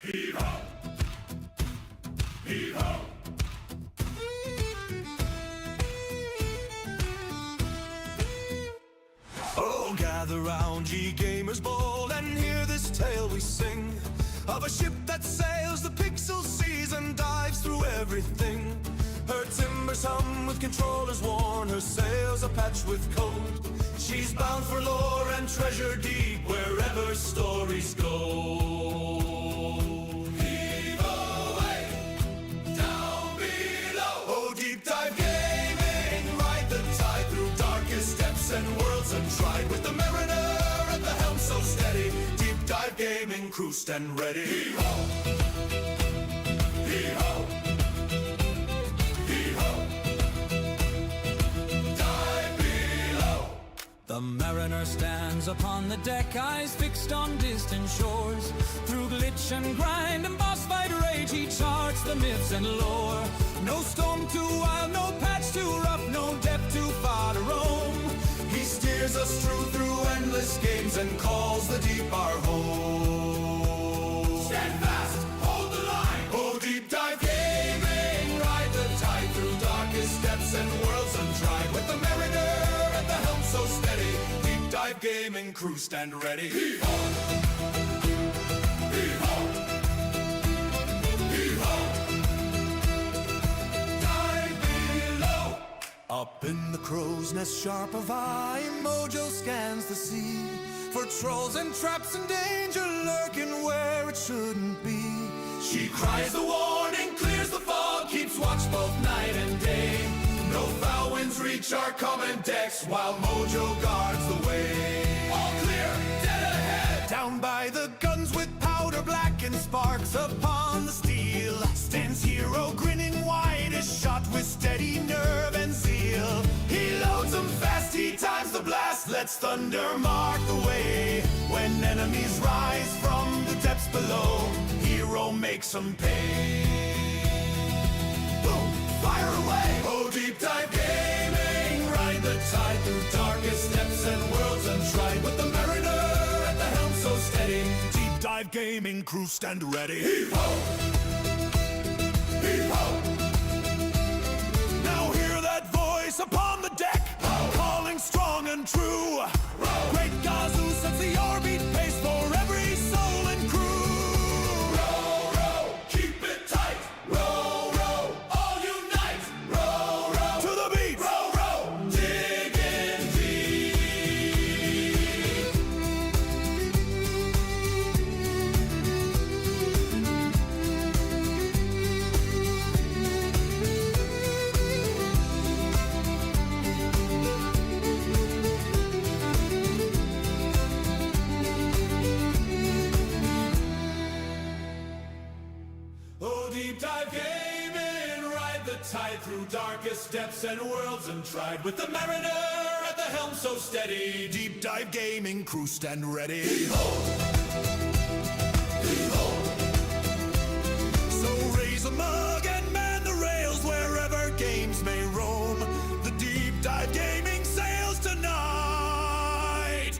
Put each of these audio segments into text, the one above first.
Hee-ho! Hee-ho! Oh, gather round, ye gamers bold, and hear this tale we sing of a ship that sails the pixel seas and dives through everything. Her timbers hum with controllers worn, her sails are patched with code. She's bound for lore and treasure deep wherever stories go. Heave away, down below. Oh, deep dive gaming, ride the tide through darkest depths and worlds untried. With the mariner at the helm so steady, deep dive gaming, crew stand ready. Hee-ho! Hee-ho! The mariner stands upon the deck, eyes fixed on distant shores. Through glitch and grind and boss fight rage, he charts the myths and lore. No storm too wild, no patch too rough, no depth too far to roam. He steers us through endless games and calls the deep our home. Stand fast, hold the line. Oh, deep dive gaming, ride the tide through darkest depths and worlds untried. With the mariner at the helm so steady, deep dive gaming, crew stand ready. Hee-ho! Hee-ho! Hee-ho! Dive below. Up in the crow's nest sharp of eye, Mojo scans the sea for trolls and traps and danger lurking where it shouldn't be. She cries the warning, clears the fog, keeps watch both night and day. No foul winds reach our common decks while Mojo guards the way. All clear, dead ahead. Down by the guns with powder black and sparks upon the steel stands Hero grinning wide as shot with steady nerve and zeal. He loads them fast, he times the blast, lets thunder mark the way. When enemies rise from the depths below, Hero makes them pay. Boom, fire away! Oh, deep dive gaming, ride the tide through darkest depths and worlds untried. With the mariner at the helm so steady, deep dive gaming, crew stand ready. Heave-ho! Heave-ho! Now hear that voice upon the deck, calling strong and true. Great Gazoo sets the orbit pace for every soul and crew. Row, row, keep it tight. Row, row, all unite. Row, row, to the beat. Row, row, dig in deep. Oh, deep dive gaming, ride the tide through darkest depths and worlds untried. With the mariner at the helm so steady, deep dive gaming, crew stand ready. Hee-ho! Hee-ho! So raise a mug and man the rails wherever games may roam. The deep dive gaming sails tonight,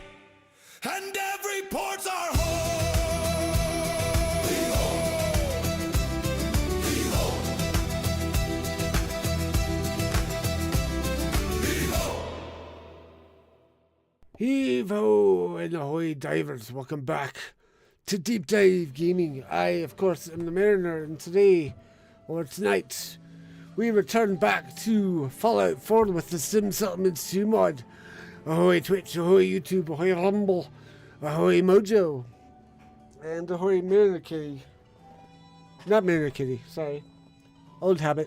and every port's our home. Heave-ho and ahoy divers, welcome back to Deep Dive Gaming. I, of course, am the Mariner, and today, or tonight, we return back to Fallout 4 with the Sim Settlements 2 mod. Ahoy Twitch, ahoy YouTube, ahoy Rumble, ahoy Mojo, and ahoy Mariner Kitty. Not Mariner Kitty, sorry. Old habit.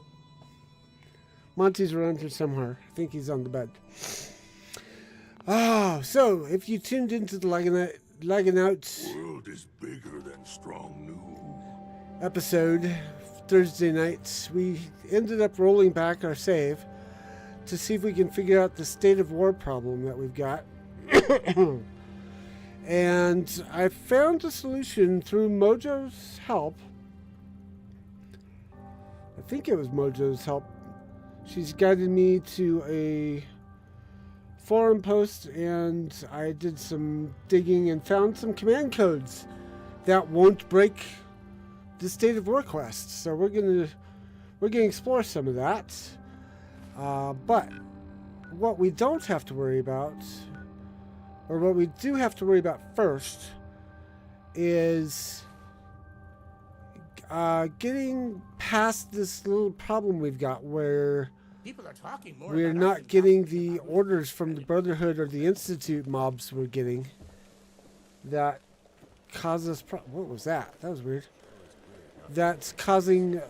Monty's around here somewhere. I think he's on the bed. So if you tuned into the Lagging Out World is bigger than strong news. episode Thursday night, we ended up rolling back our save to see if we can figure out the state of war problem that we've got. And I found a solution through Mojo's help. I think it was Mojo's help. She's guided me to a forum post, and I did some digging and found some command codes that won't break the State of War quest. So we're gonna explore some of that. But what we don't have to worry about, or what we do have to worry about first, is getting past this little problem we've got where People are talking more we're about us not than getting gossiping the about orders from the Brotherhood or the Institute mobs we're getting that cause us what was that? That was weird. That's causing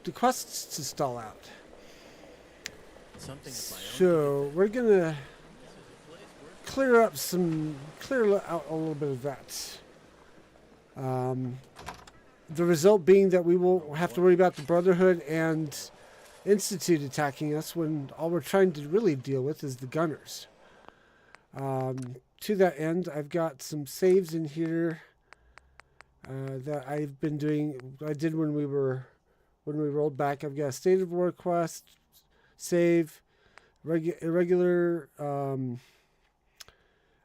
the quests to stall out. something of my own. So we're gonna clear out a little bit of that. The result being that we won't have to worry about the Brotherhood and Institute attacking us when all we're trying to really deal with is the gunners. To that end, I've got some saves in here that I've been doing. I did when we rolled back. I've got a State of War quest, save, irregular.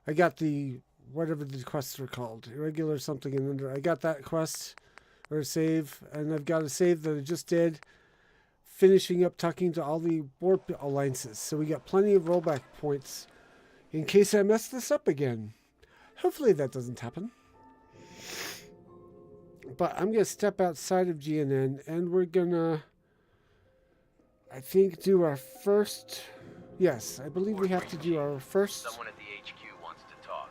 I got the whatever the quests are called, irregular something, and under I got that quest or save, and I've got a save that I just did, finishing up talking to all the warp alliances. So we got plenty of rollback points in case I mess this up again. Hopefully that doesn't happen. But I'm going to step outside of GNN, and we're going to, I think, do our first... Yes, I believe we have to do our first... Someone at the HQ wants to talk.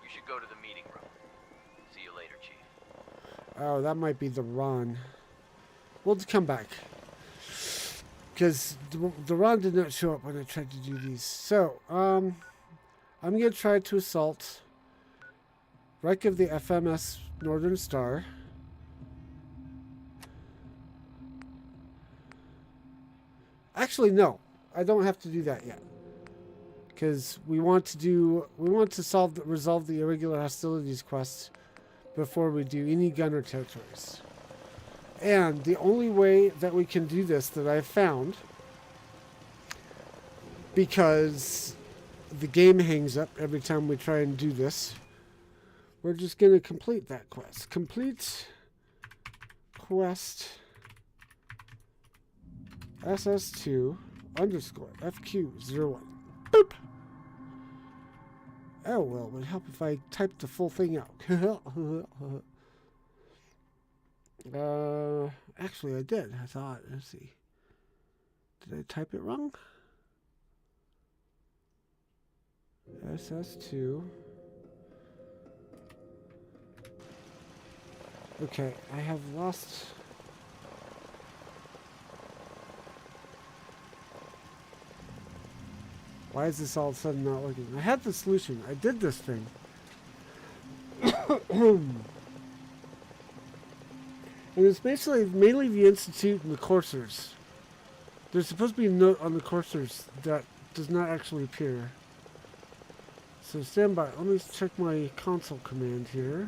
You should go to the meeting room. See you later, Chief. Oh, that might be the Ron. We'll come back. Because the Ron did not show up when I tried to do these. So, I'm going to try to assault Reich of the FMS Northern Star. Actually, no. I don't have to do that yet. Because we want to resolve the irregular hostilities quest before we do any gunner territories. And the only way that we can do this that I've found, because the game hangs up every time we try and do this, we're just going to complete that quest. Complete quest SS2 underscore FQ01. Boop! Oh, well, it would help if I typed the full thing out. Actually, I did. I thought, let's see. Did I type it wrong? SS2. Okay, I have lost... Why is this all of a sudden not working? I had the solution. I did this thing. And it's basically mainly the Institute and the coursers. There's supposed to be a note on the coursers that does not actually appear. So stand by. Let me check my console command here.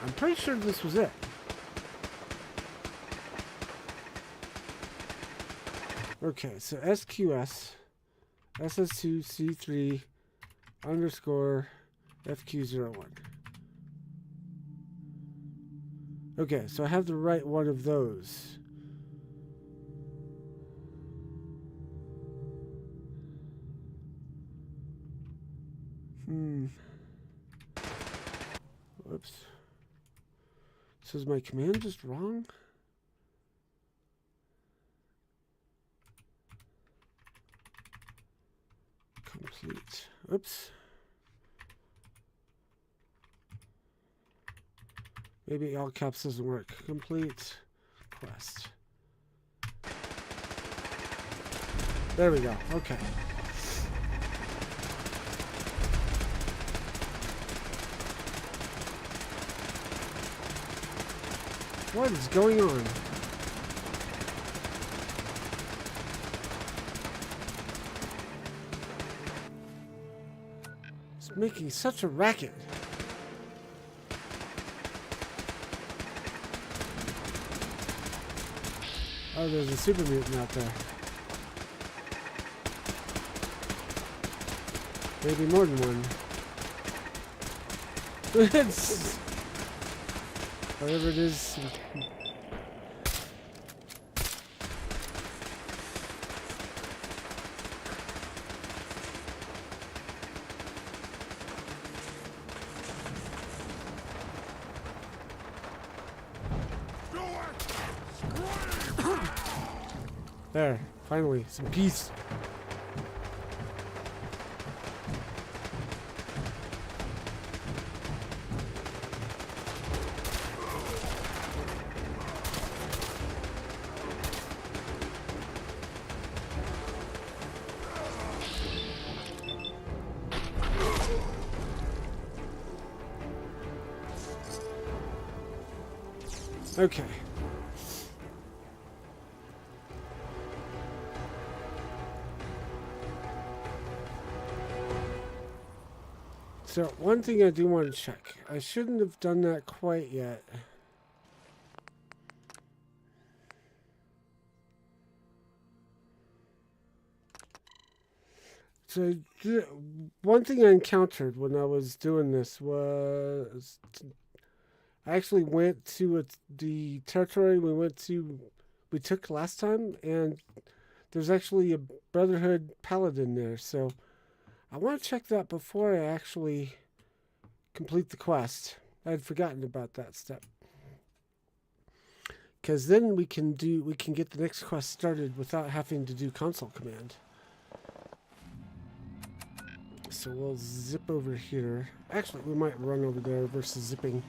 I'm pretty sure this was it. Okay, so SQS SS2C3 underscore FQ01. Okay, so I have the right one of those. Whoops. So is my command just wrong? Complete. Oops. Maybe all caps doesn't work. Complete quest. There we go. Okay. What is going on? It's making such a racket. Oh, there's a super mutant out there. Maybe more than one. It's whatever it is. There, finally, some peace. Okay. So, one thing I do want to check. I shouldn't have done that quite yet. So, one thing I encountered when I was doing this was... I actually went to the territory we took last time, and there's actually a Brotherhood Paladin there, so I want to check that before I actually complete the quest. I had forgotten about that step. Because then we can get the next quest started without having to do console command. So we'll zip over here. Actually, we might run over there versus zipping.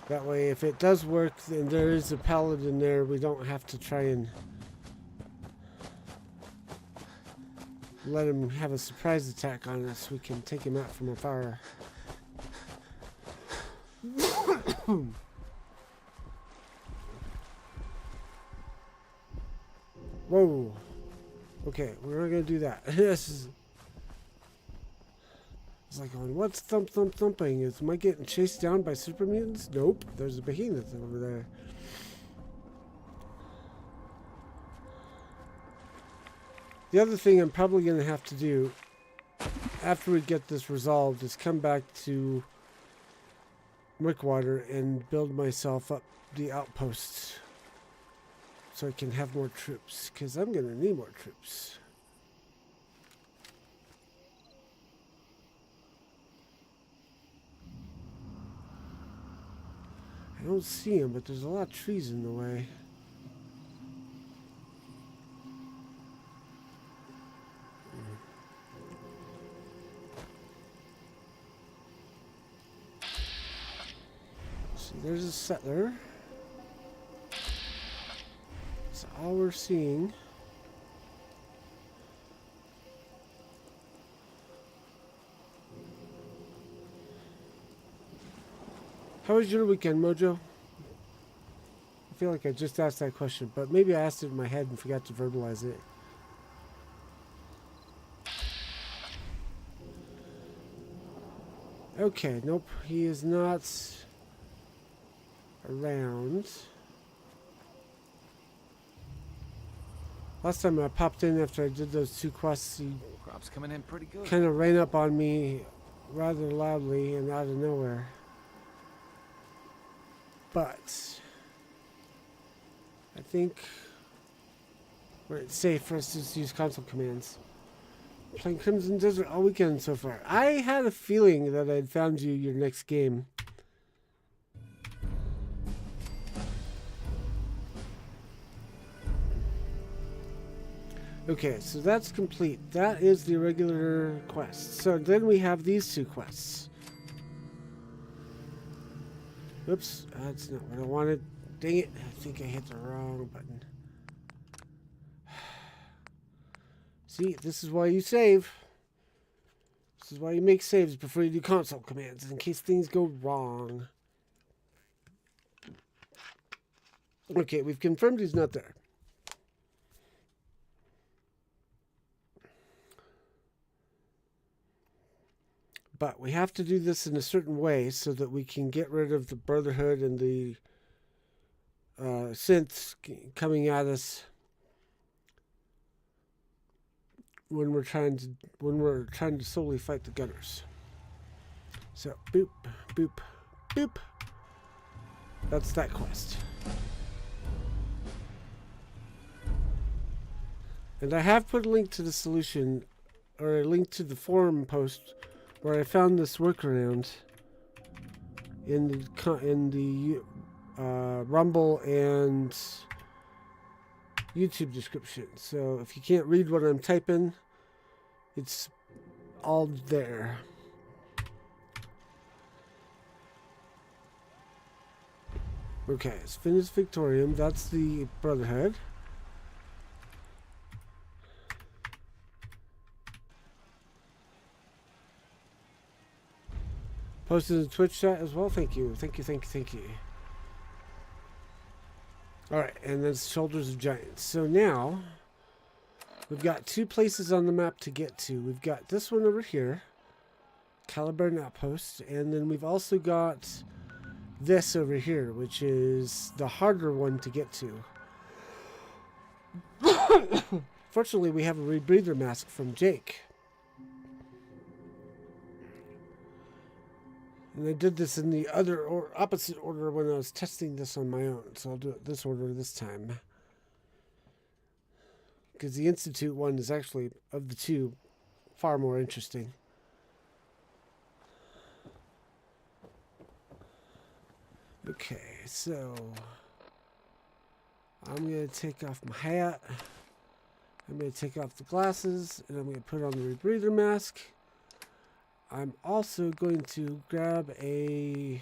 That way, if it does work, then there is a paladin there. We don't have to try and let him have a surprise attack on us. We can take him out from afar. Whoa. Okay, we're not going to do that. This is... It's like going, what's thumping? Am I getting chased down by super mutants? Nope. There's a behemoth over there. The other thing I'm probably going to have to do after we get this resolved is come back to Rickwater and build myself up the outposts so I can have more troops, because I'm going to need more troops. I don't see him, but there's a lot of trees in the way. See, there's a settler. That's all we're seeing. How was your weekend, Mojo? I feel like I just asked that question, but maybe I asked it in my head and forgot to verbalize it. Okay, nope, he is not around. Last time I popped in after I did those 2 quests, he Crop's coming in pretty good. kind of ran up on me rather loudly and out of nowhere. But I think it's safe for us to just use console commands. Playing Crimson Desert all weekend so far. I had a feeling that I'd found you your next game. Okay, so that's complete. That is the regular quest. So then we have these 2 quests. Oops, that's not what I wanted. Dang it, I think I hit the wrong button. See, this is why you save. This is why you make saves before you do console commands, in case things go wrong. Okay, we've confirmed he's not there. But we have to do this in a certain way so that we can get rid of the Brotherhood and the synths coming at us when we're trying to solely fight the gunners. So boop, boop, boop. That's that quest. And I have put a link to the solution, or a link to the forum post where I found this workaround in the Rumble and YouTube description. So if you can't read what I'm typing, it's all there. Okay, it's Finis Victoriarum. That's the Brotherhood. Posted in the Twitch chat as well. Thank you. Thank you, thank you, thank you. Alright, and then Shoulders of Giants. So now, we've got 2 places on the map to get to. We've got this one over here, Caliburn Outpost, and then we've also got this over here, which is the harder one to get to. Fortunately, we have a rebreather mask from Jake. And I did this in the other or opposite order when I was testing this on my own. So I'll do it this order this time. Because the Institute one is actually, of the two, far more interesting. Okay, so I'm going to take off my hat. I'm going to take off the glasses. And I'm going to put on the rebreather mask. I'm also going to grab a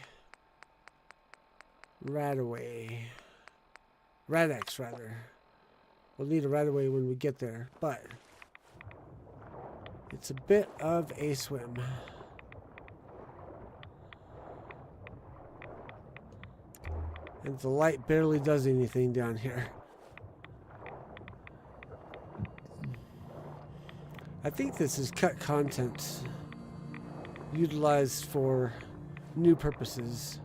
Redux rather. We'll need a Radaway when we get there, but it's a bit of a swim. And the light barely does anything down here. I think this is cut content utilized for new purposes.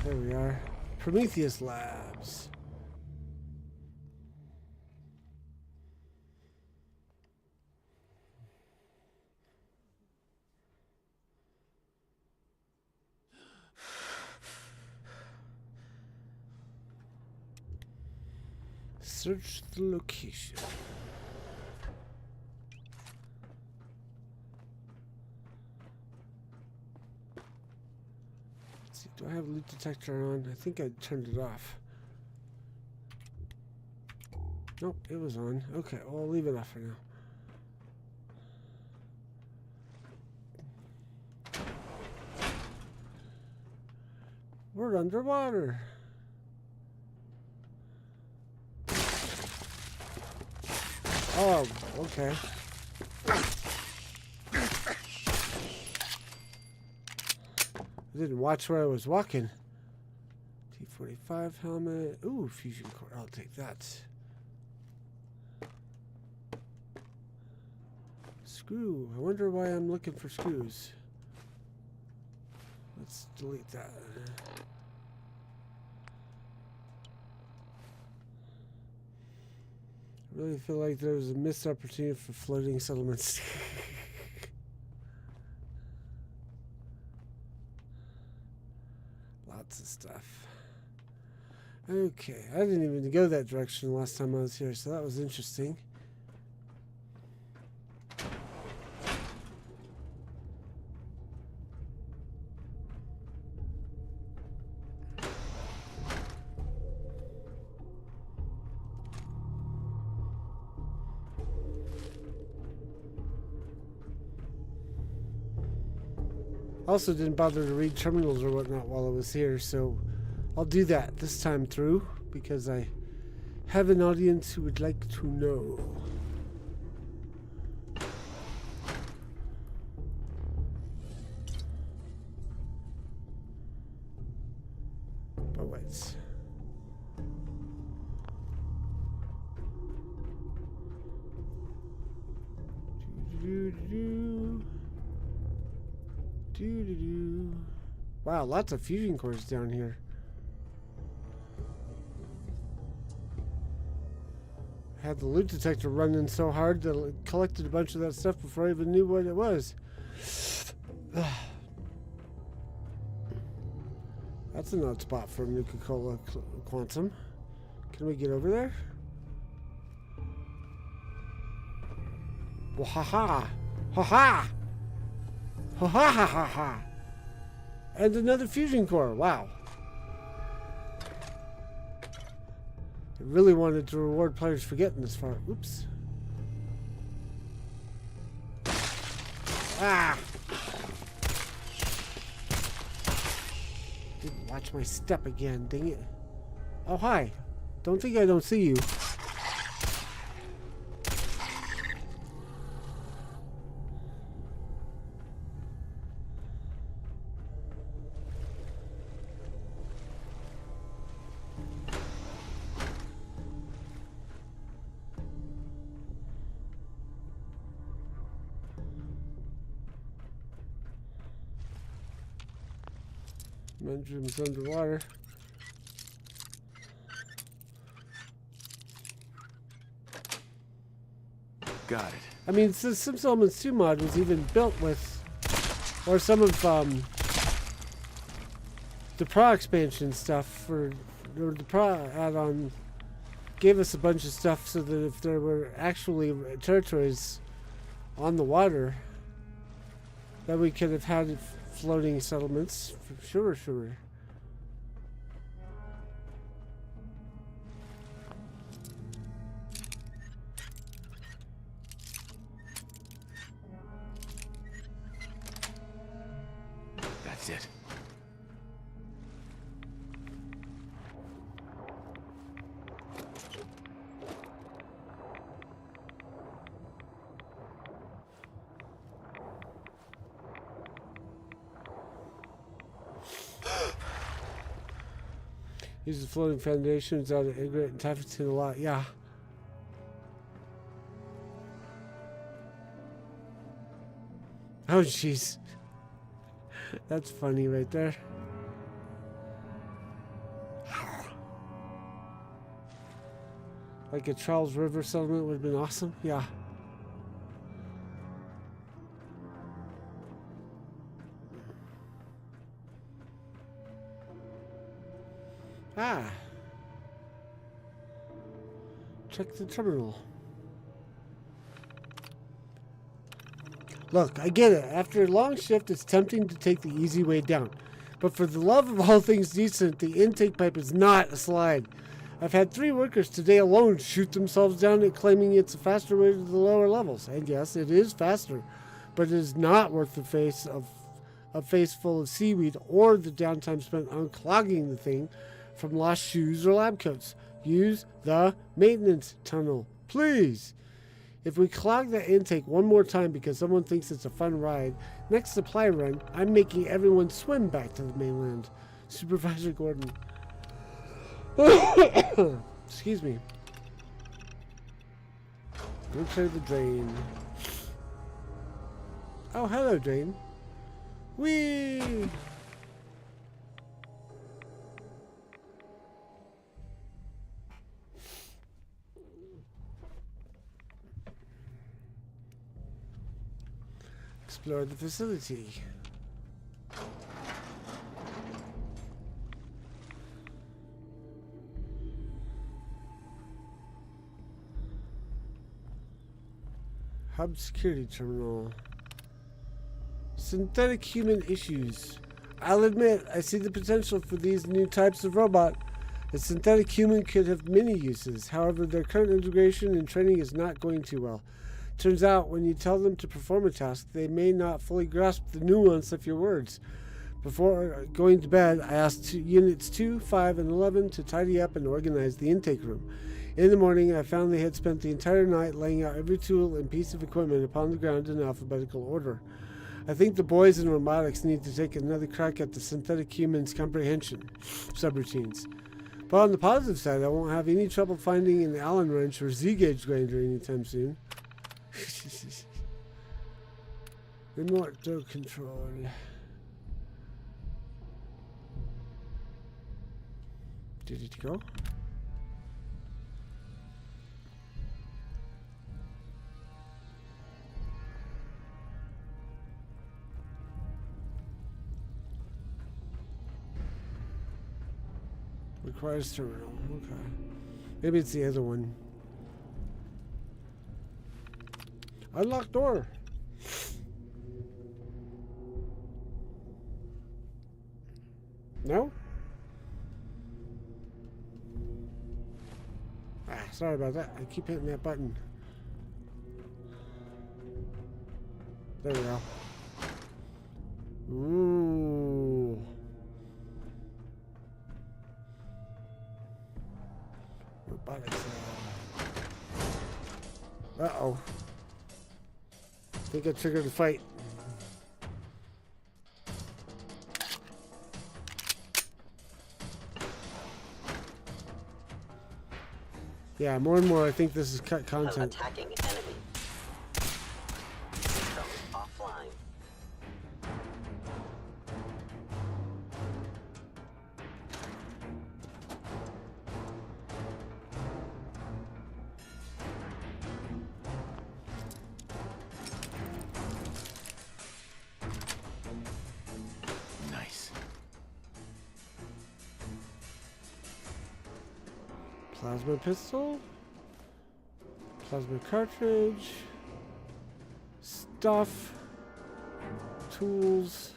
There we are. Prometheus Labs. Search the location. Do I have loot detector on? I think I turned it off. Nope, it was on. Okay, well, I'll leave it off for now. We're underwater. Oh, okay. I didn't watch where I was walking. T45 helmet. Ooh, fusion core. I'll take that. Screw. I wonder why I'm looking for screws. Let's delete that. I really feel like there was a missed opportunity for floating settlements. Lots of stuff. Okay, I didn't even go that direction last time I was here, so that was interesting. Also didn't bother to read terminals or whatnot while I was here, so I'll do that this time through because I have an audience who would like to know. But wait. Wow, lots of fusion cores down here. Had the loot detector running so hard that it collected a bunch of that stuff before I even knew what it was. That's an odd spot for a Nuka-Cola Quantum. Can we get over there? Well, ha-ha! Ha-ha! Ha-ha ha ha ha! And another fusion core, wow. I really wanted to reward players for getting this far. Oops. Ah! Didn't watch my step again, dang it. Oh, hi. Don't think I don't see you. Bedroom's underwater. Got it. I mean, the Sim Settlements 2 mod was even built with, or some of the Pro expansion stuff for, or the Pro add-on gave us a bunch of stuff so that if there were actually territories on the water, that we could have had floating settlements. Sure. That's it. Use the floating foundations out of Igret and Taffington a lot, yeah. Oh, jeez. That's funny right there. Like a Charles River settlement would have been awesome, yeah. Ah. Check the terminal. Look, I get it. After a long shift, it's tempting to take the easy way down. But for the love of all things decent, the intake pipe is not a slide. I've had 3 workers today alone shoot themselves down it, claiming it's a faster way to the lower levels. And yes, it is faster. But it is not worth the face of a face full of seaweed or the downtime spent unclogging the thing from lost shoes or lab coats. Use the maintenance tunnel, please. If we clog that intake one more time because someone thinks it's a fun ride, next supply run, I'm making everyone swim back to the mainland. Supervisor Gordon. Excuse me. Go clear the drain. Oh, hello, drain. Whee! Explore the facility. Hub security terminal. Synthetic human issues. I'll admit, I see the potential for these new types of robot. A synthetic human could have many uses. However, their current integration and training is not going too well. Turns out, when you tell them to perform a task, they may not fully grasp the nuance of your words. Before going to bed, I asked Units 2, 5, and 11 to tidy up and organize the intake room. In the morning, I found they had spent the entire night laying out every tool and piece of equipment upon the ground in alphabetical order. I think the boys in robotics need to take another crack at the synthetic humans' comprehension subroutines. But on the positive side, I won't have any trouble finding an Allen wrench or Z-gauge grinder anytime soon. Remote door control. Did it go? Requires terminal. Okay. Maybe it's the other one. Unlock door. No? Sorry about that. I keep hitting that button. There we go. Ooh. Robotics. Uh-oh. I think I triggered a fight. Yeah, more and more I think this is cut content. I'm attacking enemy. System offline. Nice. Plasma pistol, plasma cartridge, stuff, tools,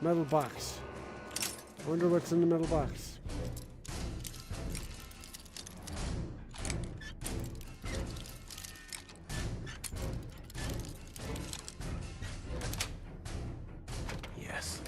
metal box. Wonder what's in the metal box. Yes.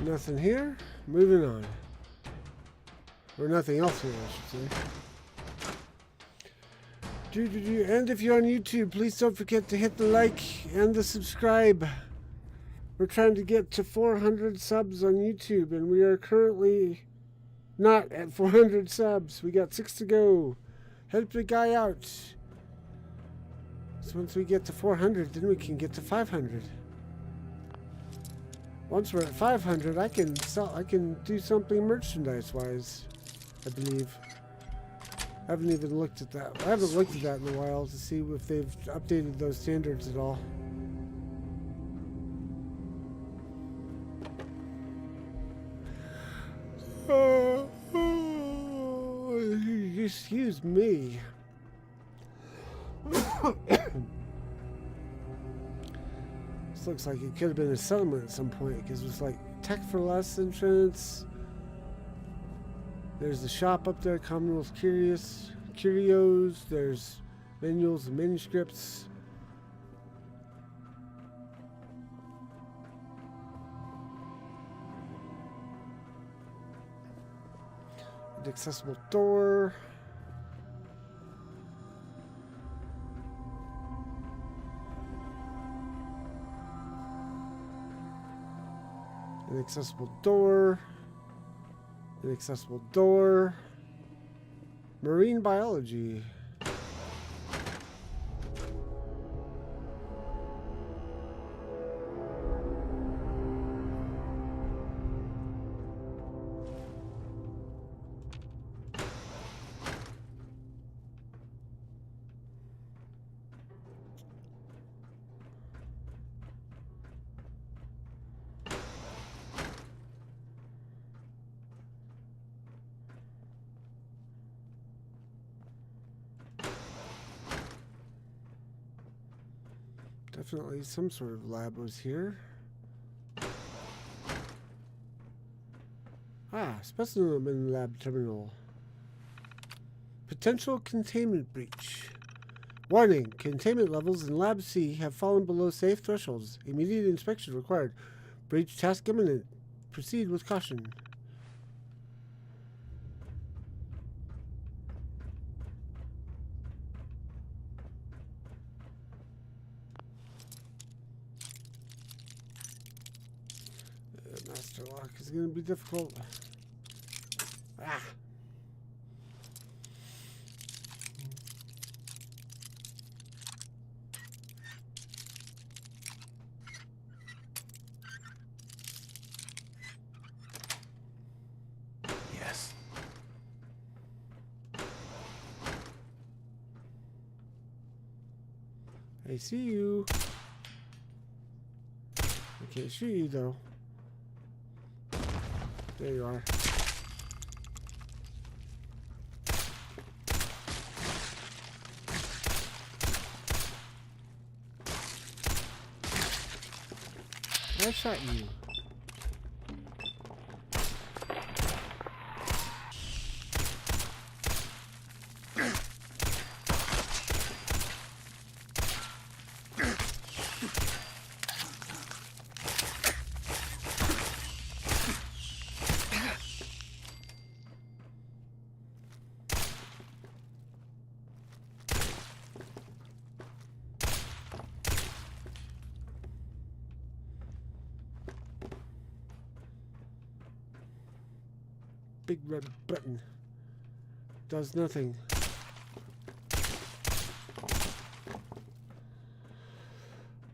Nothing here. Moving on. Or nothing else here, I should say. And if you're on YouTube, please don't forget to hit the like and the subscribe. We're trying to get to 400 subs on YouTube, and we are currently not at 400 subs. We got 6 to go. Help the guy out. So once we get to 400, then we can get to 500. Once we're at 500, I can do something merchandise-wise, I believe. I haven't even looked at that. I haven't looked at that in a while to see if they've updated those standards at all. Excuse me. This looks like it could have been a settlement at some point because it was like tech for less entrance. There's the shop up there, Commonwealth Curios. There's manuals and manuscripts. An accessible door. An accessible door. An accessible door. Marine biology. Definitely some sort of lab was here. Ah, specimen lab terminal. Potential containment breach. Warning, containment levels in Lab C have fallen below safe thresholds. Immediate inspection required. Breach task imminent. Proceed with caution. Master lock is going to be difficult. Ah. Yes. I see you. I can't shoot you though. There you are. I shot you. Big red button. Does nothing.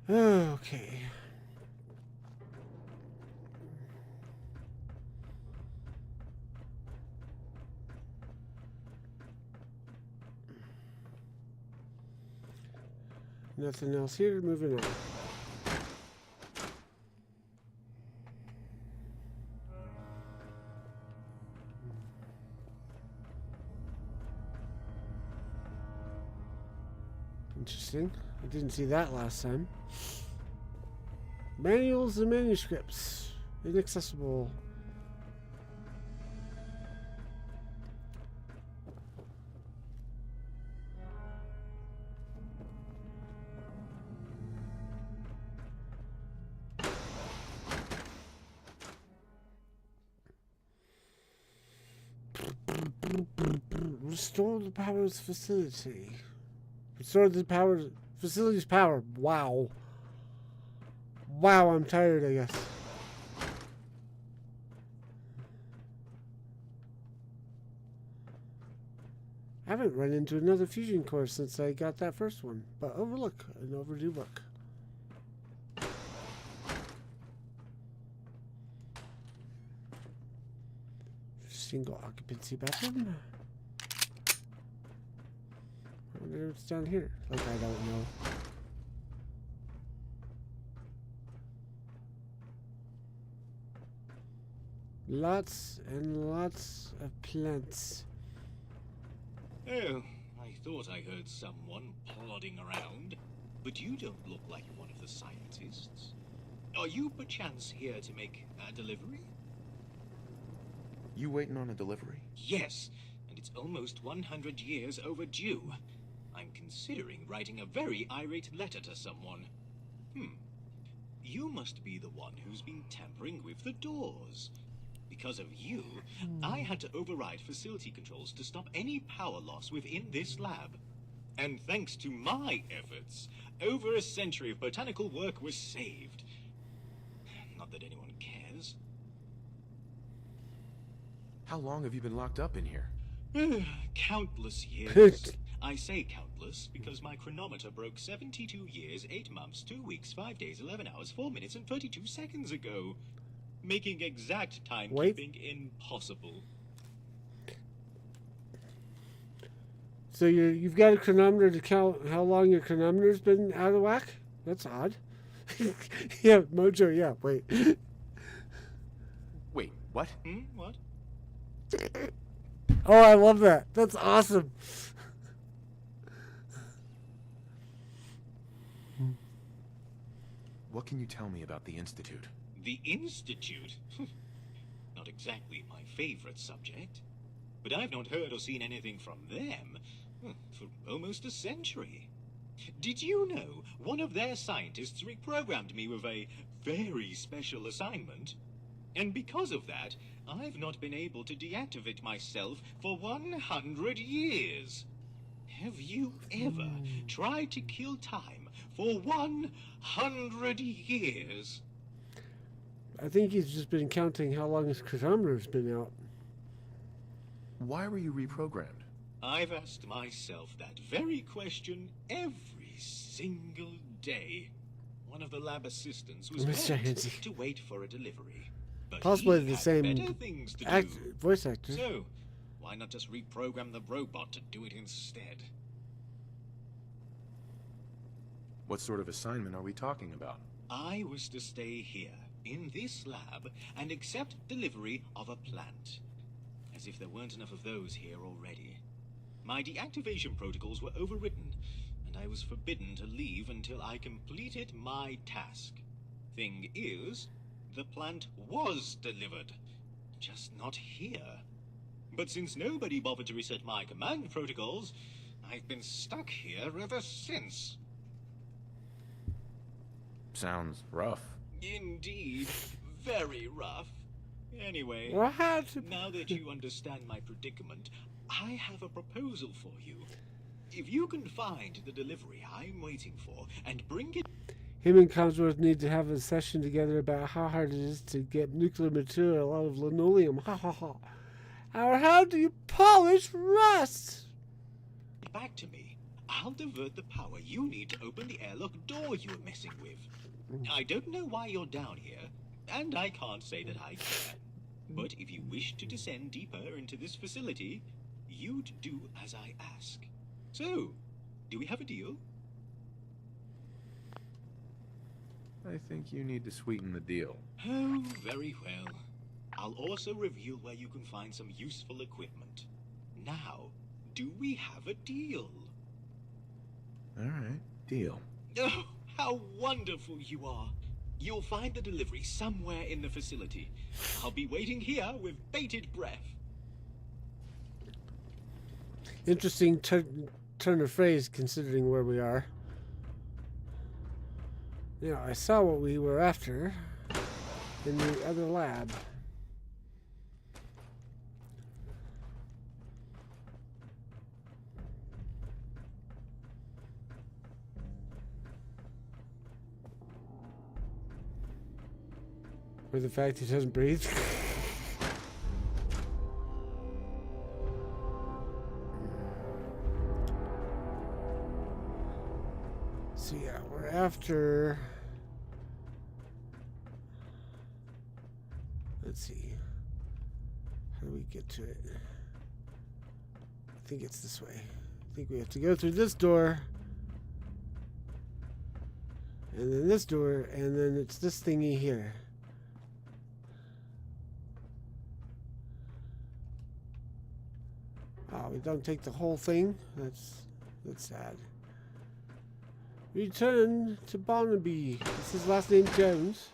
Okay. Nothing else here. Moving on. Interesting. I didn't see that last time. Manuals and manuscripts. Inaccessible. Restore the power's facility. Restore the power facility's power. Wow. Wow, I'm tired, I guess. I haven't run into another fusion core since I got that first one. But overlook an overdue book. Single occupancy bathroom. I wonder what's down here. Like, I don't know. Lots and lots of plants. Oh, I thought I heard someone plodding around. But you don't look like one of the scientists. Are you perchance here to make a delivery? You waiting on a delivery? Yes, and it's almost 100 years overdue. I'm considering writing a very irate letter to someone. You must be the one who's been tampering with the doors. Because of you, I had to override facility controls to stop any power loss within this lab. And thanks to my efforts, over a century of botanical work was saved. Not that anyone cares. How long have you been locked up in here? Countless years. I say countless because my chronometer broke 72 years, 8 months, 2 weeks, 5 days, 11 hours, 4 minutes, and 32 seconds ago. Making exact timekeeping impossible. So you've got a chronometer to count how long your chronometer's been out of whack? That's odd. Yeah, Mojo, yeah, wait. Wait, what? What? Oh, I love that. That's awesome. What can you tell me about the Institute? The Institute? Not exactly my favorite subject. But I've not heard or seen anything from them for almost a century. Did you know one of their scientists reprogrammed me with a very special assignment? And because of that, I've not been able to deactivate myself for 100 years. Have you ever tried to kill time for 100 years? I think he's just been counting how long his chronometer's been out. Why were you reprogrammed? I've asked myself that very question every single day. One of the lab assistants was Mr. meant Hansi. to wait for a delivery. But Possibly he the had same better things to do. voice actor. So, why not just reprogram the robot to do it instead? What sort of assignment are we talking about? I was to stay here, in this lab, and accept delivery of a plant. As if there weren't enough of those here already. My deactivation protocols were overridden, and I was forbidden to leave until I completed my task. Thing is, the plant was delivered, just not here. But since nobody bothered to reset my command protocols, I've been stuck here ever since. Sounds rough. Indeed, very rough. Anyway, What? now that you understand my predicament, I have a proposal for you. If you can find the delivery I'm waiting for and bring it... Him and Commonwealth need to have a session together about how hard it is to get nuclear material out of linoleum. Ha ha ha. Or how do you polish rust? back to me, I'll divert the power you need to open the airlock door you were messing with. I don't know why you're down here, and I can't say that I care. But if you wish to descend deeper into this facility, you'd do as I ask. So, do we have a deal? I think you need to sweeten the deal. Oh, very well. I'll also reveal where you can find some useful equipment. Now, do we have a deal? Alright, deal. Oh, how wonderful you are. You'll find the delivery somewhere in the facility. I'll be waiting here with bated breath. Interesting turn of phrase considering where we are. Yeah, I saw what we were after in the other lab. Or the fact he doesn't breathe. So yeah, we're after... Let's see. How do we get to it? I think it's this way. I think we have to go through this door. And then this door, and then it's this thingy here. Oh, we don't take the whole thing? That's sad. Return to Barnaby. Is his last name Jones?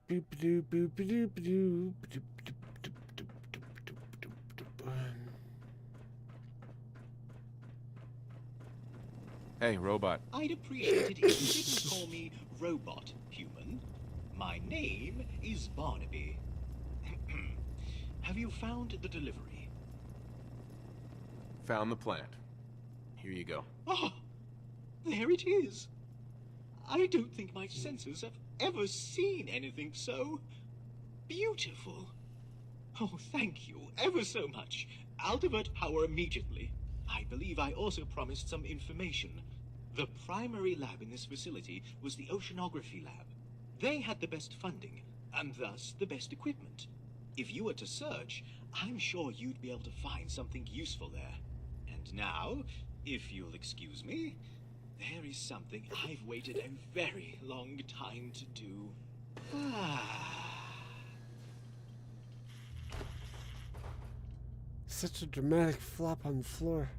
Boop-a-doo, boop-a-doo, boop-a-doo, boop-a-doo. Hey, robot. I'd appreciate it if you didn't call me Robot Human. My name is Barnaby. Have you found the delivery? Found the plant. Here you go. Oh, there it is. I don't think my senses have ever seen anything so beautiful. Oh, thank you ever so much. I'll divert power immediately. I believe I also promised some information. The primary lab in this facility was the oceanography lab. They had the best funding, and thus the best equipment. If you were to search, I'm sure you'd be able to find something useful there. And now, if you'll excuse me, There is something I've waited a very long time to do. Such a dramatic flop on the floor.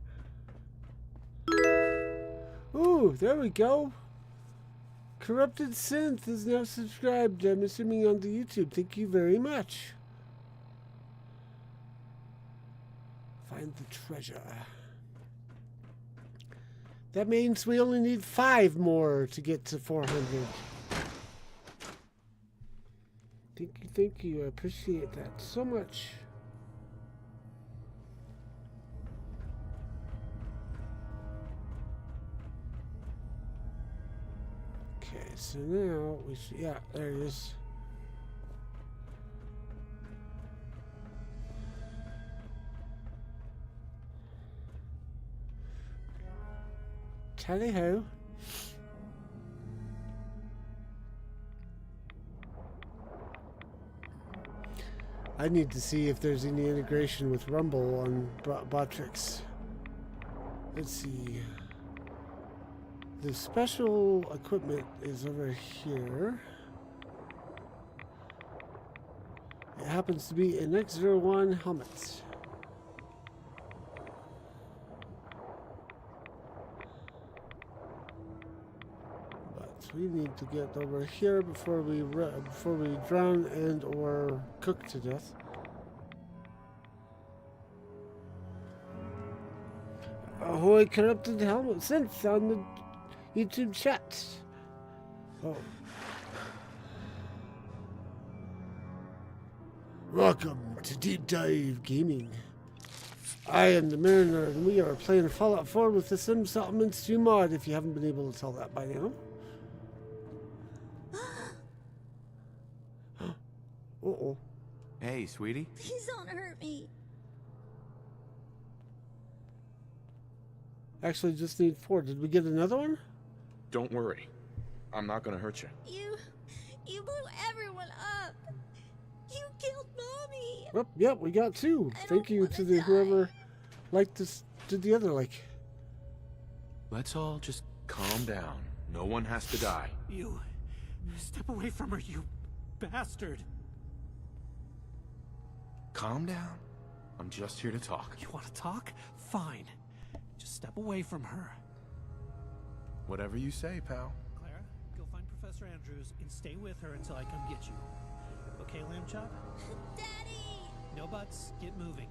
Ooh, there we go. Corrupted Synth is now subscribed, I'm assuming on the YouTube. Thank you very much. Find the treasure. That means we only need 5 more to get to 400. Thank you. I appreciate that so much. Okay, so now we should, yeah, there it is. Tally ho. I need to see if there's any integration with Rumble on Vortex. Let's see. The special equipment is over here. It happens to be an X01 helmet. We need to get over here before we drown and or cook to death. Ahoy, corrupted helmet synth on the YouTube chat. Oh. Welcome to Deep Dive Gaming. I am the Mariner, and we are playing Fallout 4 with the Sim Settlements 2 mod, if you haven't been able to tell that by now. Uh-oh. Hey, sweetie. Please don't hurt me. Actually, just need 4. Did we get another one? Don't worry. I'm not gonna hurt you. You blew everyone up. You killed Mommy. Oh, yep, we got 2. Thank you to the whoever liked this, did the other like. Let's all just calm down. No one has to die. You step away from her, you bastard. Calm down. I'm just here to talk. You want to talk? Fine. Just step away from her. Whatever you say, pal. Clara, go find Professor Andrews and stay with her until I come get you. Okay, Lamb Chop? Daddy! No buts. Get moving.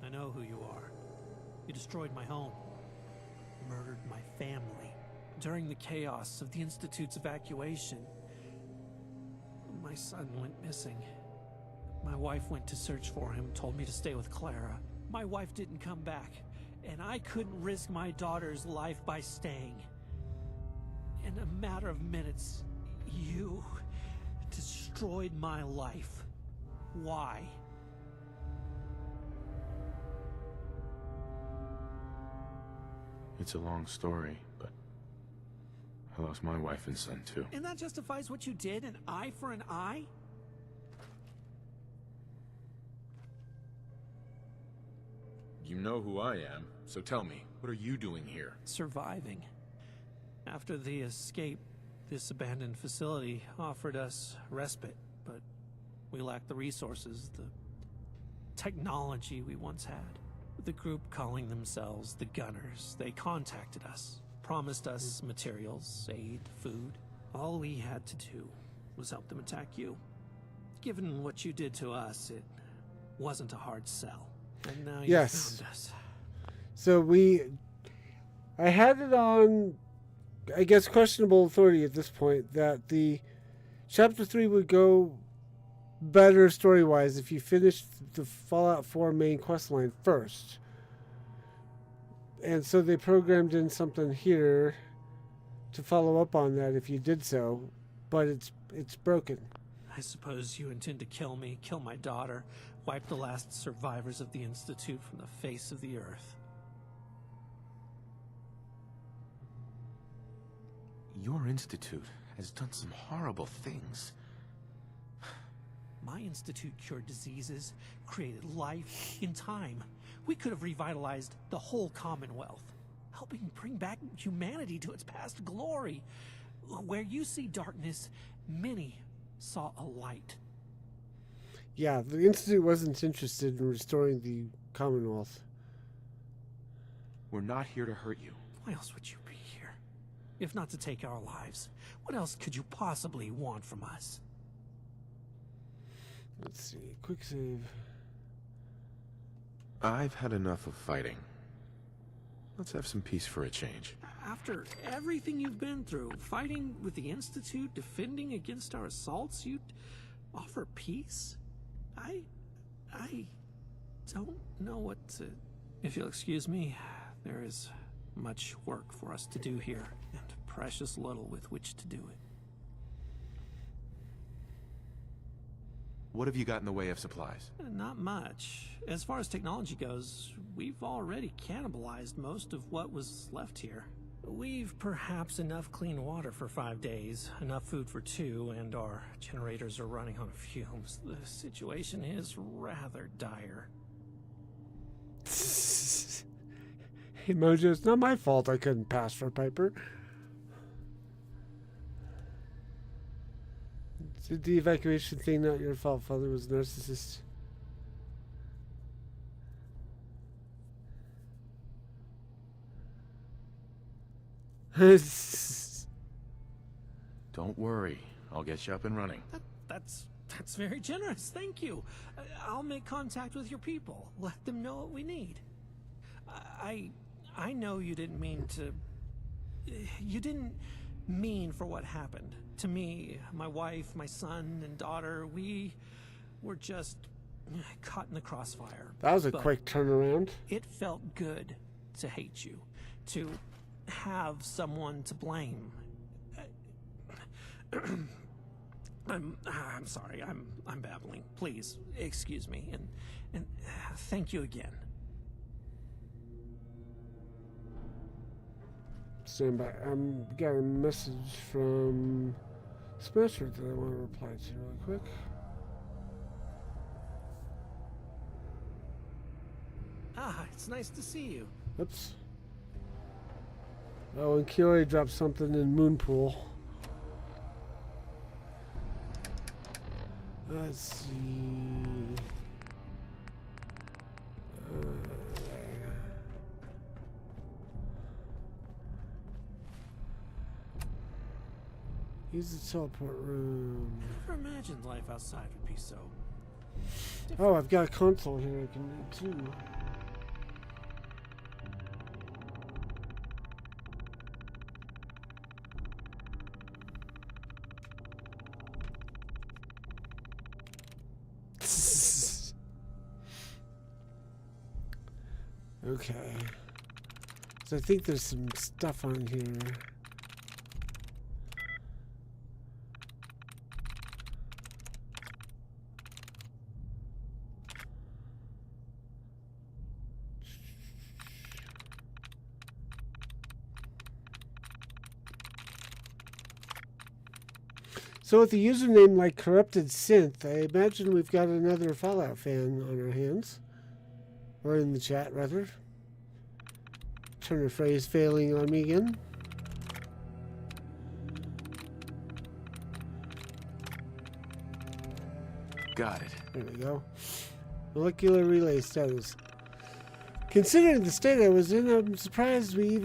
I know who you are. You destroyed my home. Murdered my family. During the chaos of the Institute's evacuation, my son went missing. My wife went to search for him, told me to stay with Clara. My wife didn't come back, and I couldn't risk my daughter's life by staying. In a matter of minutes, you destroyed my life. Why? It's a long story, but I lost my wife and son too. And that justifies what you did, an eye for an eye? You know who I am, so tell me, what are you doing here? Surviving. After the escape, this abandoned facility offered us respite, but we lacked the resources, the technology we once had. The group calling themselves the Gunners, they contacted us, promised us materials, aid, food. All we had to do was help them attack you. Given what you did to us, it wasn't a hard sell. And now you found us. So I had it on, I guess, questionable authority at this point that the Chapter 3 would go better story-wise if you finished the Fallout 4 main quest line first. And so they programmed in something here to follow up on that if you did so, but it's broken. I suppose you intend to kill me, kill my daughter, wipe the last survivors of the Institute from the face of the earth. Your institute has done some horrible things. My institute cured diseases, created life in time. We could have revitalized the whole Commonwealth. helping bring back humanity to its past glory. Where you see darkness, many saw a light. Yeah, the Institute wasn't interested in restoring the Commonwealth. We're not here to hurt you. Why else would you be here? If not to take our lives, what else could you possibly want from us? Let's see, quick save. I've had enough of fighting. Let's have some peace for a change. After everything you've been through, fighting with the Institute, defending against our assaults, you'd offer peace? I don't know what to... If you'll excuse me, there is much work for us to do here, and precious little with which to do it. What have you got in the way of supplies? Not much. As far as technology goes, we've already cannibalized most of what was left here. We've perhaps enough clean water for 5 days, enough food for 2, and our generators are running on fumes. The situation is rather dire. Hey Mojo, it's not my fault I couldn't pass for Piper. Did the evacuation thing not your fault? Father was a narcissist. Don't worry. I'll get you up and running. That's very generous. Thank you. I'll make contact with your people. Let them know what we need. I know you didn't mean to... You didn't mean for what happened. To me, my wife, my son, and daughter, we were just caught in the crossfire. That was a quick turnaround. It felt good to hate you, to have someone to blame. I'm sorry. I'm babbling. Please excuse me, and thank you again. Stand by. Got a message from Smasher that I want to reply to real quick. It's nice to see you. Oops. Oh, and Kiori dropped something in Moonpool. Let's see. Use the teleport room. Never imagined life outside would be so... Oh, I've got a console here I can read too. Okay. So I think there's some stuff on here. So with a username like Corrupted Synth, I imagine we've got another Fallout fan on our hands. Or in the chat, rather. Turn a phrase failing on me again. Got it. There we go. Molecular relay status. Considering the state I was in, I'm surprised we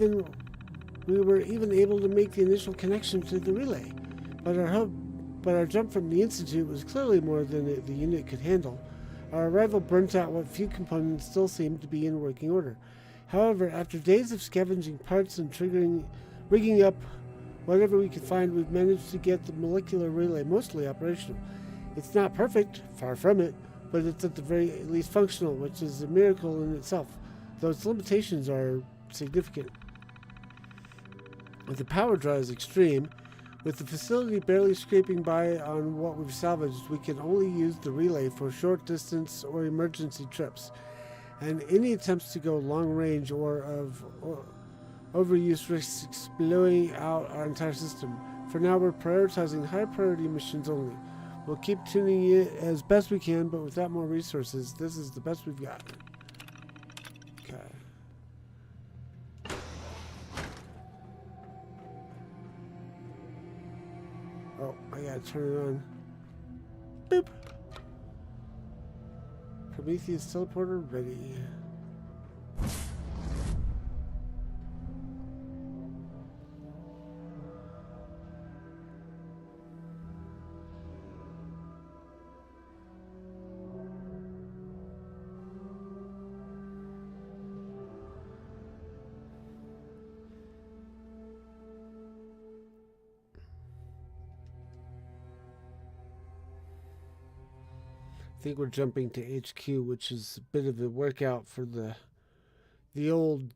were even able to make the initial connection to the relay. But our jump from the Institute was clearly more than the unit could handle. Our arrival burnt out what few components still seemed to be in working order. However, after days of scavenging parts and rigging up whatever we could find, we've managed to get the molecular relay mostly operational. It's not perfect, far from it, but it's at the very least functional, which is a miracle in itself, though its limitations are significant. The power draw is extreme. With the facility barely scraping by on what we've salvaged, we can only use the relay for short distance or emergency trips, and any attempts to go long range or overuse risks blowing out our entire system. For now, we're prioritizing high priority missions only. We'll keep tuning it as best we can, but without more resources, this is the best we've got. Okay. gotta turn it on. Boop. Prometheus teleporter ready. I think we're jumping to HQ, which is a bit of a workout for the old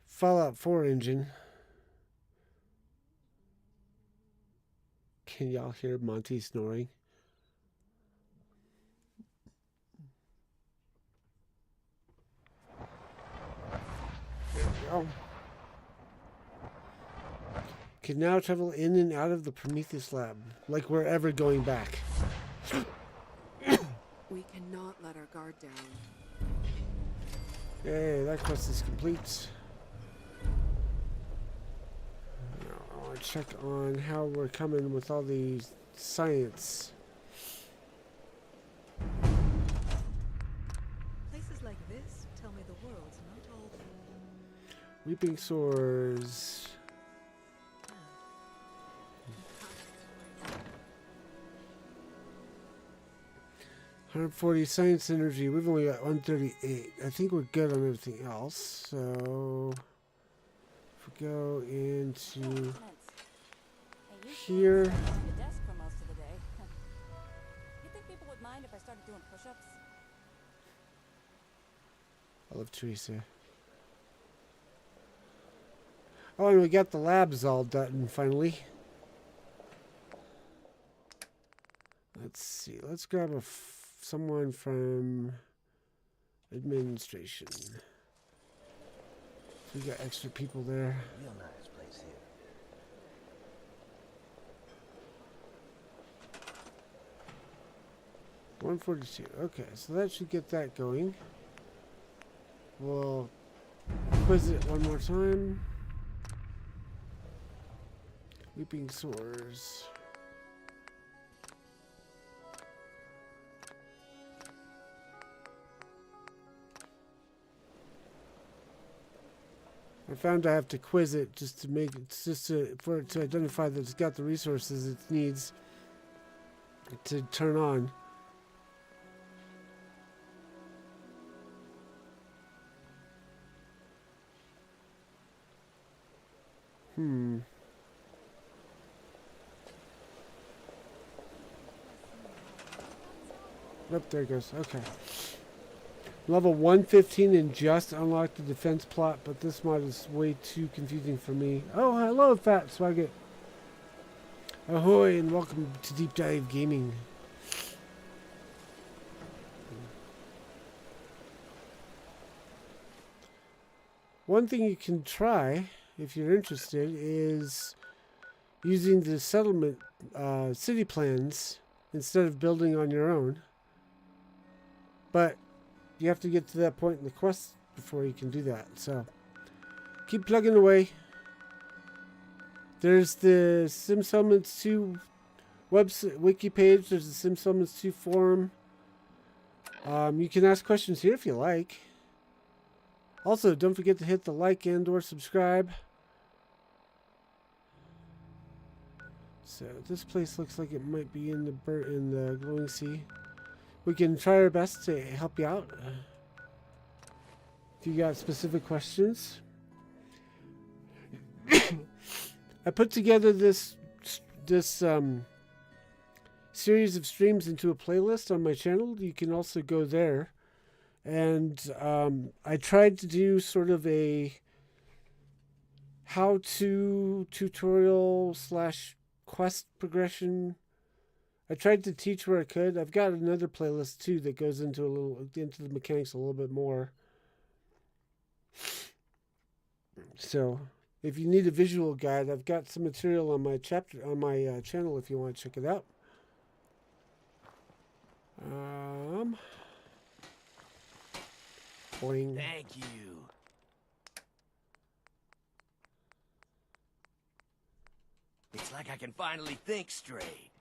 Fallout 4 engine. Can y'all hear Monty snoring? There we go. Can now travel in and out of the Prometheus lab, like we're ever going back. We cannot let our guard down. Okay, that quest is complete. Now I want to check on how we're coming with all the science. Places like this tell me the world's not all. Weeping Sores. 140 science energy. We've only got 138. I think we're good on everything else. So if we go into here. The desk for most of the day. You think people would mind if I started doing push-ups? I love Teresa. Oh, and we got the labs all done finally. Let's see. Let's grab someone from administration. We got extra people there. Real nice place here. $142. Okay, so that should get that going. We'll quiz it one more time. Weeping Sores. I found I have to quiz it just to make it, for it to identify that it's got the resources it needs to turn on. Oh, there it goes. Okay. Level 115 and just unlocked the defense plot, but this mod is way too confusing for me. Oh, hello, Fat Swagget. Ahoy, and welcome to Deep Dive Gaming. One thing you can try, if you're interested, is using the settlement city plans instead of building on your own. But you have to get to that point in the quest before you can do that. So keep plugging away. There's the Sim Settlements 2 website wiki page. There's the Sim Settlements 2 forum. You can ask questions here if you like. Also, don't forget to hit the like and/or subscribe. So this place looks like it might be in the glowing sea. We can try our best to help you out. If you got specific questions. I put together this series of streams into a playlist on my channel. You can also go there. And I tried to do sort of a how-to tutorial / quest progression. I tried to teach where I could. I've got another playlist too that goes into the mechanics a little bit more. So, if you need a visual guide, I've got some material on my channel if you want to check it out. Boing. Thank you. It's like I can finally think straight.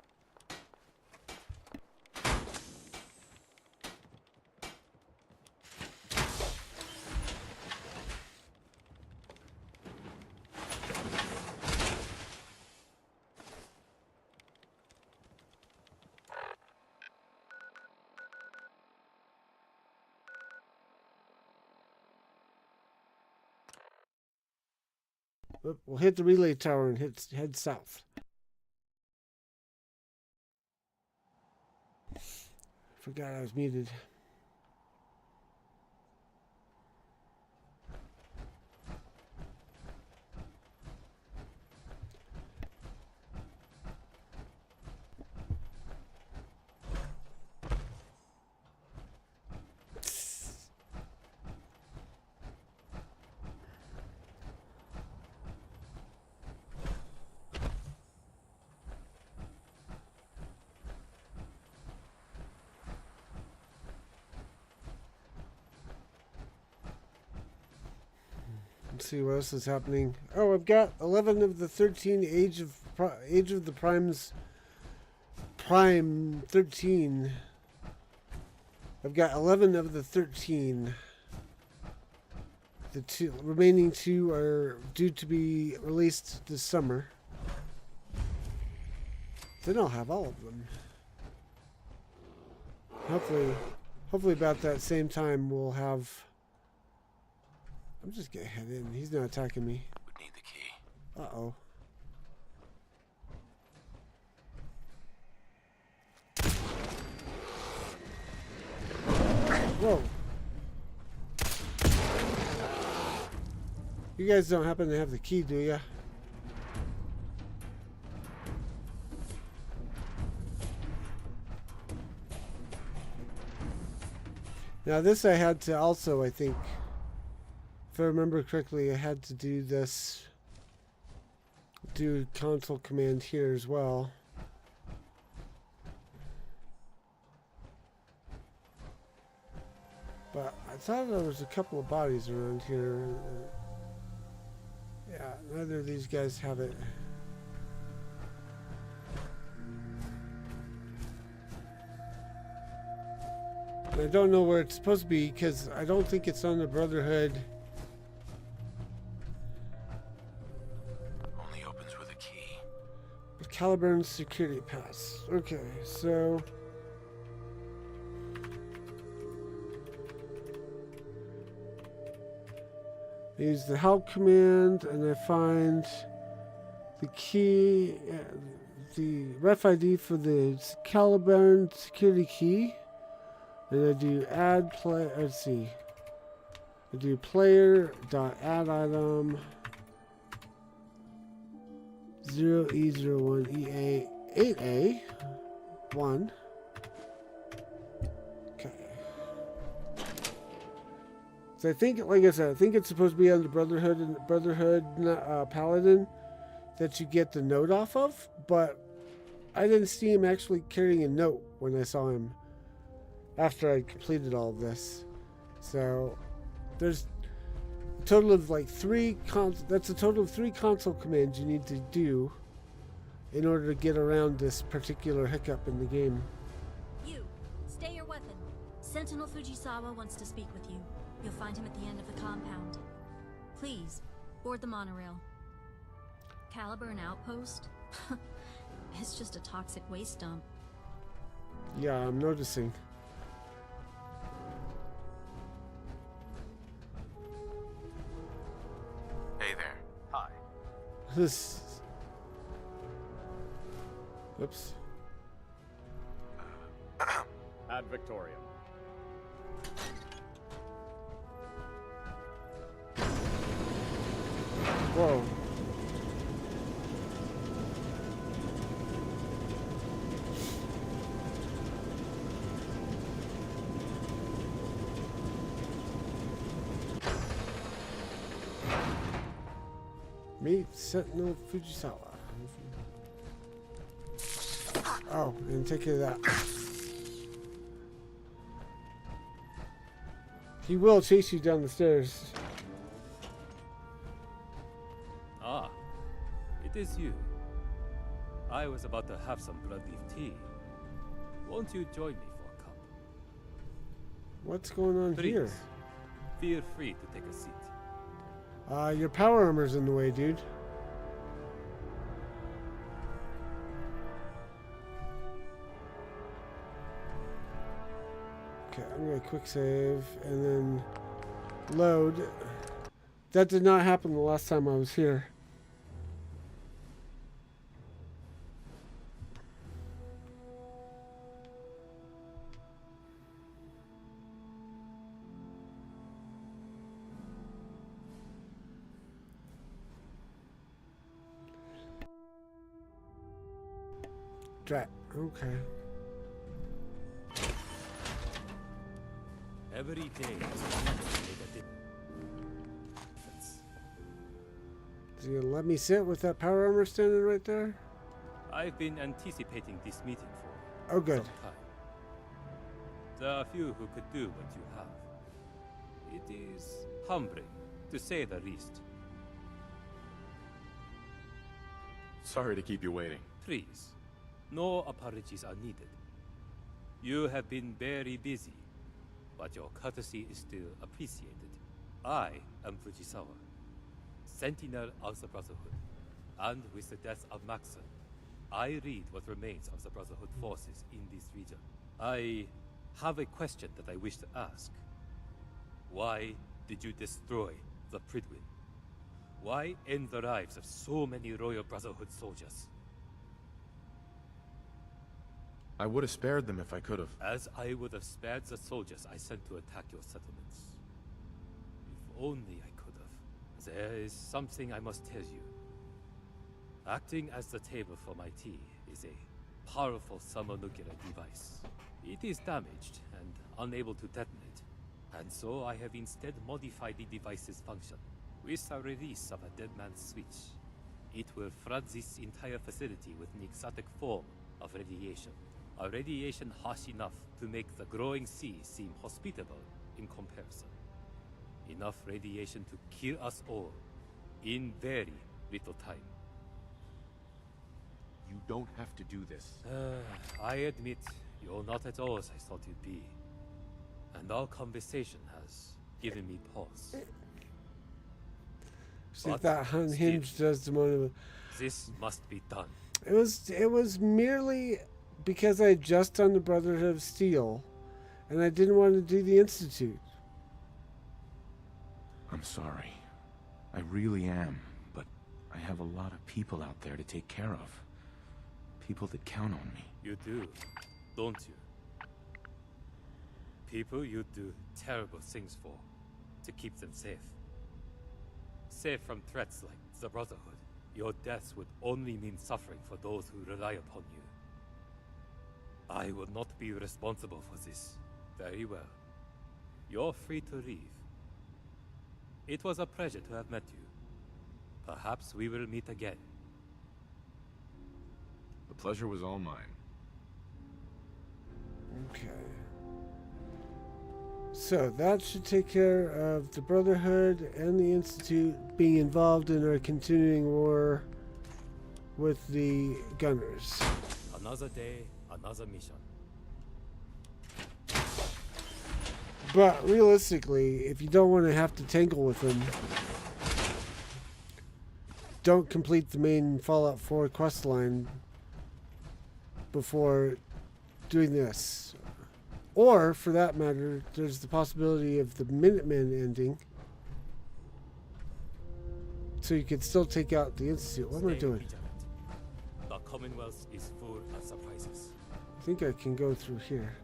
We'll hit the relay tower and head south. Forgot I was muted. Let's see what else is happening. Oh, I've got 11 of the 13 Age of the Primes. Prime 13. I've got 11 of the 13. The remaining 2 are due to be released this summer. Then I'll have all of them. Hopefully about that same time we'll have... I'm just gonna head in. He's not attacking me. Would need the key. Uh-oh. Whoa. You guys don't happen to have the key, do ya? Now this I had to also, I think, if I remember correctly, I had to do this, do console command here as well. But I thought there was a couple of bodies around here. Yeah, neither of these guys have it. And I don't know where it's supposed to be because I don't think it's on the Brotherhood. Only opens with a key. Caliburn's security pass. Okay, so I use the help command and I find the key, the ref ID for the Caliburn security key. And I do add play. Let's see. I do player.add item 0E01 EA 8A1. Okay. So I think, like I said, I think it's supposed to be on the Brotherhood Paladin that you get the note off of, but I didn't see him actually carrying a note when I saw him after I completed all of this. So there's a total of like that's a total of 3 console commands you need to do in order to get around this particular hiccup in the game. You, stay your weapon. Sentinel Fujisawa wants to speak with you. You'll find him at the end of the compound. Please, board the monorail. Caliburn Outpost? It's just a toxic waste dump. Yeah, I'm noticing. Hey there. Hi. This. Oops. Add Victoriarum. Whoa. Meet Sentinel Fujisawa. Oh, and take care of that. He will chase you down the stairs. Ah, it is you. I was about to have some bloodleaf tea. Won't you join me for a cup? What's going on Please, here? feel free to take a seat. Your power armor's in the way, dude. Okay, I'm gonna quick save and then load. That did not happen the last time I was here. Drat. Okay. Every day is a difference. Is he gonna let me sit with that power armor standing right there? I've been anticipating this meeting for Oh, good. some time. There are few who could do what you have. It is humbling, to say the least. Sorry to keep you waiting. Please, no apologies are needed. You have been very busy, but your courtesy is still appreciated. I am Fujisawa, Sentinel of the Brotherhood, and with the death of Maxon, I lead what remains of the Brotherhood forces in this region. I have a question that I wish to ask. Why did you destroy the Pridwin? Why end the lives of so many Royal Brotherhood soldiers? I would have spared them if I could have. As I would have spared the soldiers I sent to attack your settlements. If only I could have. There is something I must tell you. Acting as the table for my tea is a powerful thermonuclear device. It is damaged and unable to detonate, and so I have instead modified the device's function. With the release of a dead man's switch, it will flood this entire facility with an exotic form of radiation. A radiation harsh enough to make the growing sea seem hospitable in comparison. Enough radiation to kill us all in very little time. You don't have to do this. I admit, you're not at all as I thought you'd be. And our conversation has given me pause. See if that unhinged does the moment. This must be done. It was merely because I had just done the Brotherhood of Steel, and I didn't want to do the Institute. I'm sorry. I really am, but I have a lot of people out there to take care of. People that count on me. You do, don't you? People you do terrible things for, to keep them safe. Safe from threats like the Brotherhood. Your death would only mean suffering for those who rely upon you. I will not be responsible for this. Very well. You're free to leave. It was a pleasure to have met you. Perhaps we will meet again. The pleasure was all mine. Okay. So that should take care of the Brotherhood and the Institute being involved in our continuing war with the Gunners. Another day, another mission. But realistically, if you don't want to have to tangle with them, don't complete the main Fallout 4 quest line before doing this. Or, for that matter, there's the possibility of the Minutemen ending. So you could still take out the Institute. What am I doing? The Commonwealth is full of surprises. I think I can go through here.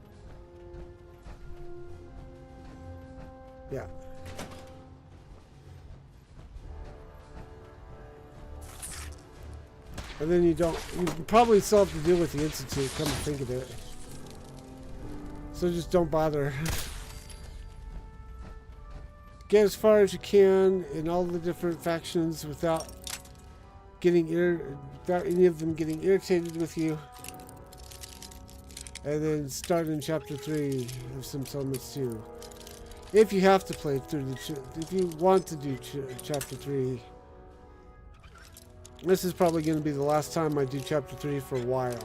Yeah. And then you probably still have to deal with the Institute, come to think of it. So just don't bother. Get as far as you can in all the different factions without any of them getting irritated with you. And then start in chapter 3 of some Settlements 2. If you have to play through if you want to do chapter 3. This is probably going to be the last time I do chapter 3 for a while.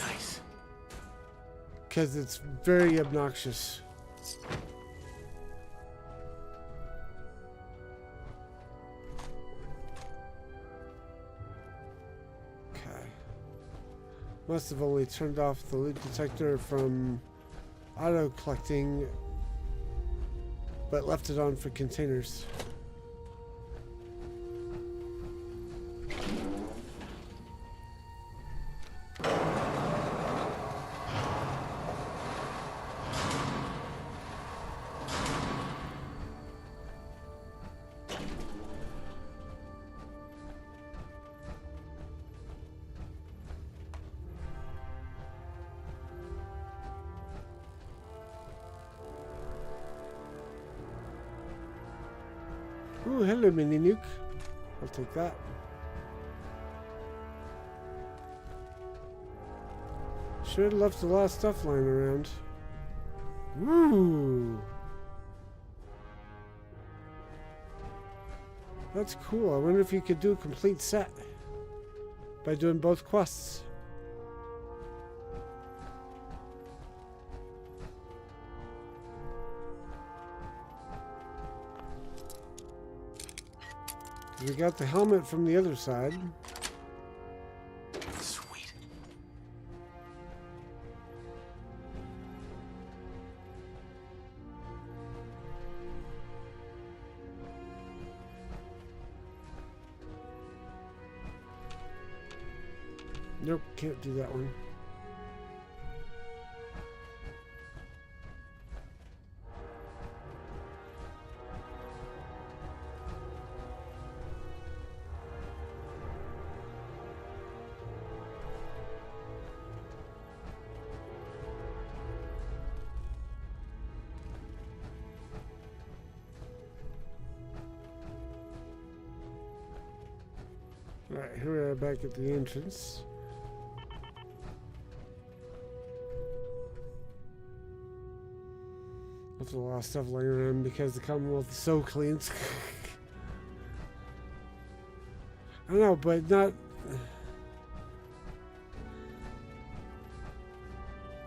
Nice. Because it's very obnoxious. Okay. Must have only turned off the loot detector from auto collecting, but left it on for containers. Ooh, hello, mini nuke. I'll take that. Sure left a lot of stuff lying around. Ooh. That's cool. I wonder if you could do a complete set by doing both quests. We got the helmet from the other side. Sweet. Nope, can't do that one. Alright, here we are back at the entrance. There's a lot of stuff laying around because the Commonwealth is so clean. I don't know, but not...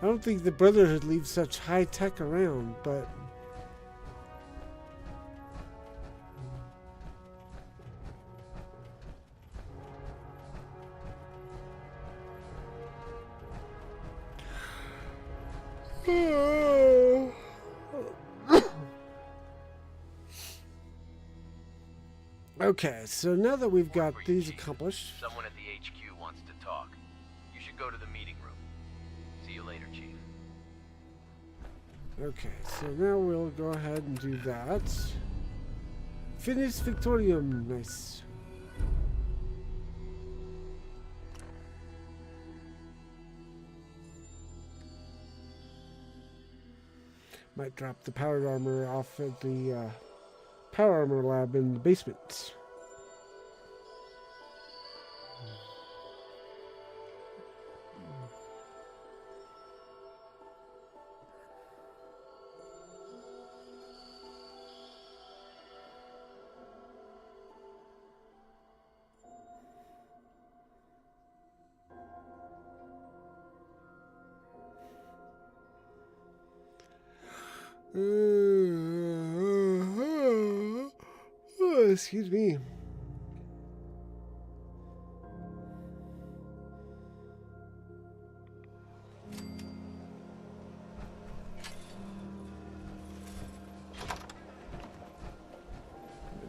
I don't think the Brotherhood leaves such high tech around, but... Okay, so now that we've got these accomplished... Someone at the HQ wants to talk. You should go to the meeting room. See you later, Chief. Okay, so now we'll go ahead and do that. Finis Victoriarum, nice. Might drop the powered armor off at the power armor lab in the basement. Excuse me.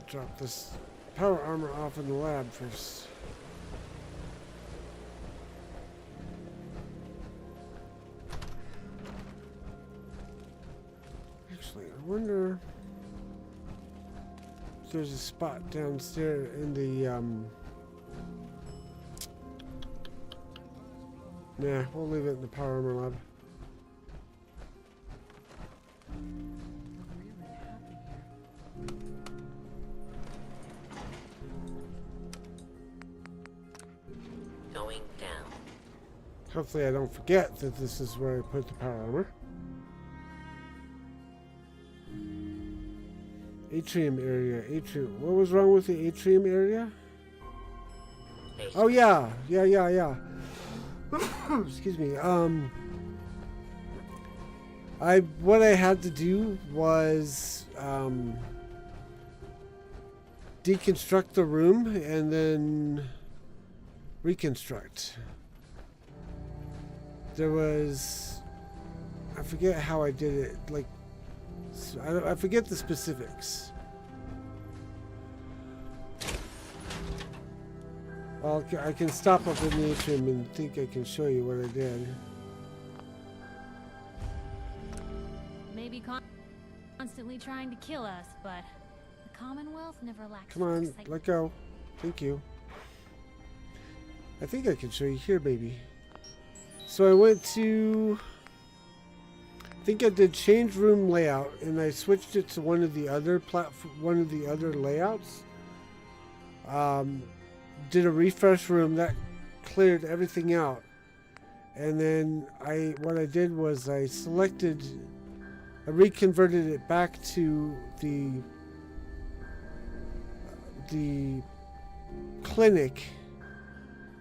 Drop this power armor off in the lab first. Actually, I wonder if there's a spot downstairs in the nah, we'll leave it in the power armor lab. Going down. Hopefully I don't forget that this is where I put the power armor. Atrium area. Atrium. What was wrong with the atrium area? Oh yeah. Excuse me. What I had to do was deconstruct the room and then reconstruct. There was, I forget how I did it. Like, I forget the specifics. I can stop up in the atrium and think I can show you what I did. Maybe constantly trying to kill us, but the Commonwealth never lacks. Come on, let go. Thank you. I think I can show you here, baby. So I went to think I did change room layout, and I switched it to one of the other layouts. Did a refresh room that cleared everything out, and then what I did was I reconverted it back to the clinic,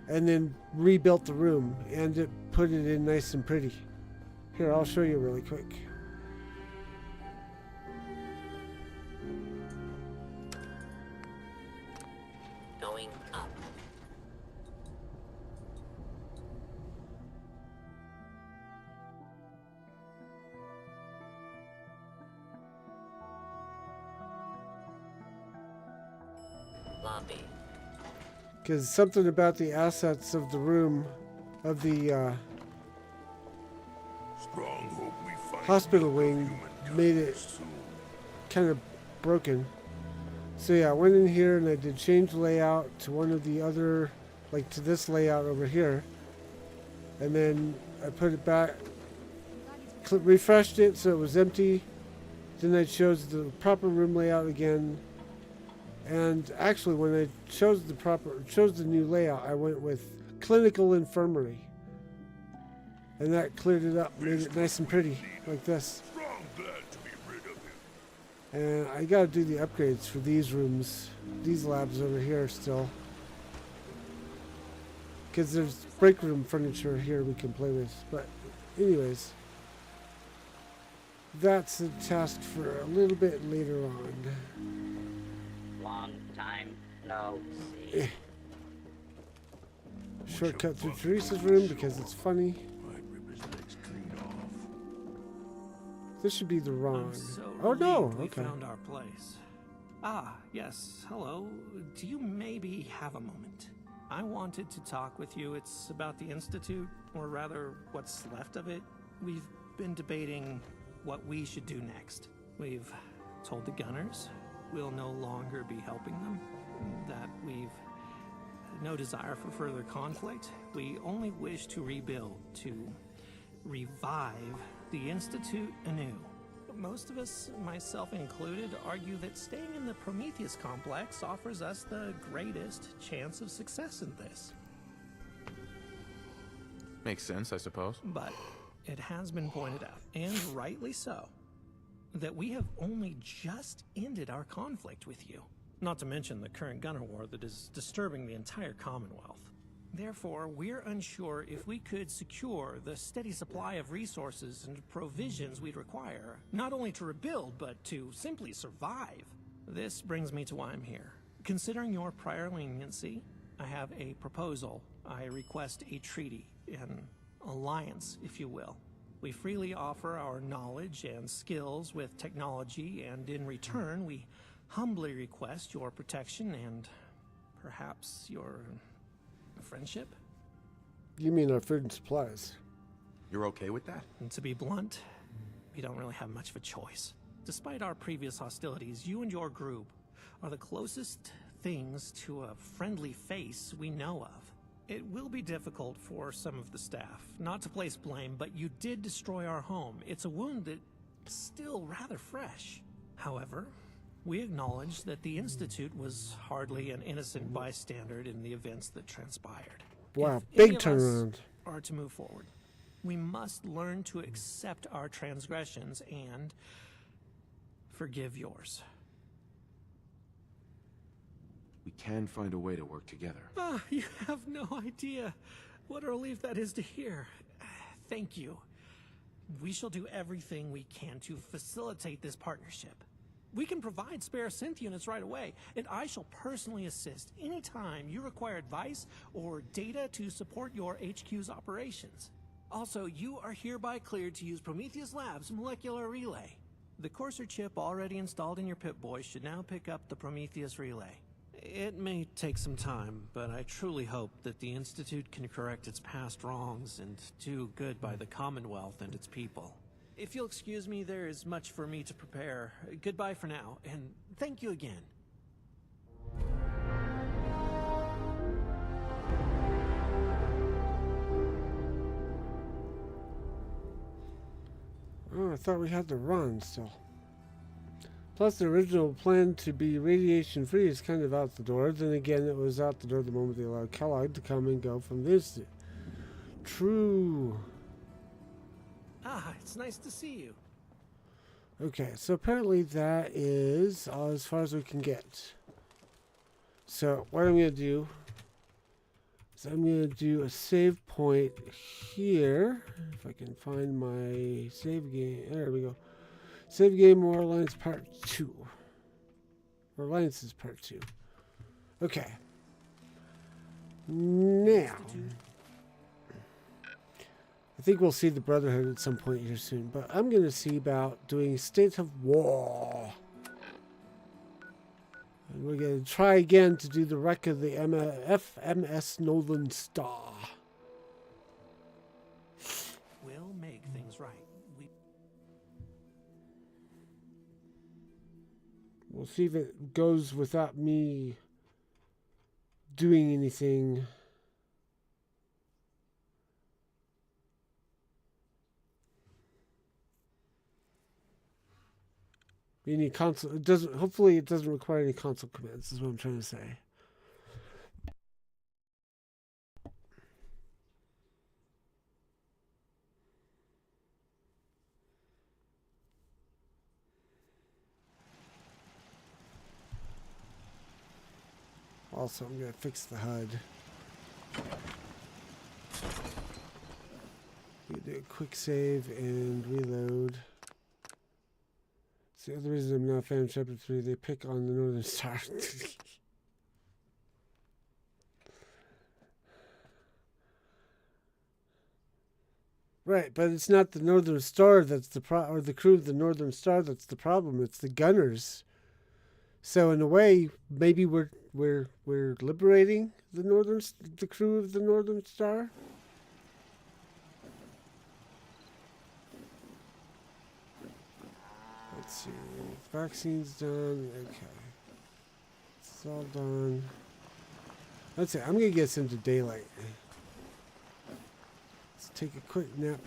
and then rebuilt the room and put it in nice and pretty. Here, I'll show you really quick. Going up. Lobby. Because something about the assets of the room, of the hospital wing, made it kind of broken. So yeah, I went in here and I did change layout to one of the other, like to this layout over here. And then I put it back, refreshed it so it was empty. Then I chose the proper room layout again. And actually, when I chose the new layout, I went with clinical infirmary, and that cleared it up, made it nice and pretty, like this. And I gotta do the upgrades for these rooms, these labs over here still, because there's break room furniture here we can play with. But anyways, that's a task for a little bit later on. Long time no see. Shortcut through Teresa's room because it's funny. This should be the wrong. Oh no! We Okay. found our place. Ah, yes. Hello. Do you maybe have a moment? I wanted to talk with you. It's about the Institute, or rather, what's left of it. We've been debating what we should do next. We've told the Gunners we'll no longer be helping them, that we've no desire for further conflict. We only wish to rebuild, to revive the Institute anew. Most of us, myself included, argue that staying in the Prometheus complex offers us the greatest chance of success in this. Makes sense, I suppose. But it has been pointed out, and rightly so, that we have only just ended our conflict with you. Not to mention the current gunner war that is disturbing the entire Commonwealth. Therefore, we're unsure if we could secure the steady supply of resources and provisions we'd require, not only to rebuild, but to simply survive. This brings me to why I'm here. Considering your prior leniency, I have a proposal. I request a treaty, an alliance, if you will. We freely offer our knowledge and skills with technology, and in return, we humbly request your protection and perhaps your friendship. You mean our food and supplies? You're okay with that? And to be blunt, we don't really have much of a choice. Despite our previous hostilities, you and your group are the closest things to a friendly face we know of. It will be difficult for some of the staff, not to place blame, but you did destroy our home. It's a wound that's still rather fresh. However, we acknowledge that the Institute was hardly an innocent bystander in the events that transpired. Wow, If big any of us turnaround. are to move forward, we must learn to accept our transgressions and forgive yours. We can find a way to work together. Ah, you have no idea what a relief that is to hear. Thank you. We shall do everything we can to facilitate this partnership. We can provide spare synth units right away, and I shall personally assist anytime you require advice or data to support your HQ's operations. Also, you are hereby cleared to use Prometheus Labs' molecular relay. The Courser chip already installed in your Pip-Boy should now pick up the Prometheus relay. It may take some time, but I truly hope that the Institute can correct its past wrongs and do good by the Commonwealth and its people. If you'll excuse me, there is much for me to prepare. Goodbye for now, and thank you again. Oh, I thought we had to run still. Plus, the original plan to be radiation-free is kind of out the door. Then again, it was out the door the moment they allowed Kellogg to come and go from this. True. Ah, it's nice to see you. Okay, so apparently that is all as far as we can get. So what I'm going to do is I'm going to do a save point here. If I can find my save game. There we go. Save game or Alliance Part 2. Or Alliances Part 2. Okay. Now, I think we'll see the Brotherhood at some point here soon, but I'm going to see about doing State of War. And we're going to try again to do the wreck of the FMS Nolan Star. We'll make things right. We'll see if it goes without me doing anything. Any console, it doesn't. Hopefully, it doesn't require any console commands. Is what I'm trying to say. Also, I'm gonna fix the HUD. You do a quick save and reload. It's the other reason I'm not a fan of Chapter 3. They pick on the Northern Star. Right, but it's not the Northern Star that's the or the crew of the Northern Star that's the problem. It's the gunners. So in a way, maybe we're liberating the crew of the Northern Star. Let's see. Vaccine's done. Okay. It's all done. That's it. I'm gonna get us into daylight. Let's take a quick nap.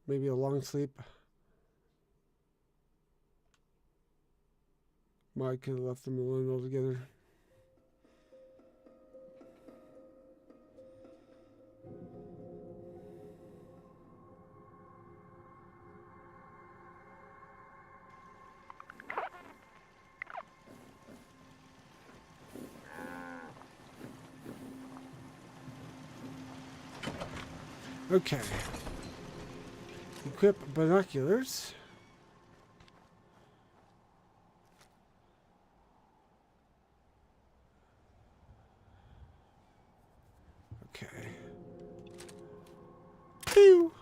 Maybe a long sleep. I could have left them alone altogether. Okay. Equip binoculars. Okay. Pew.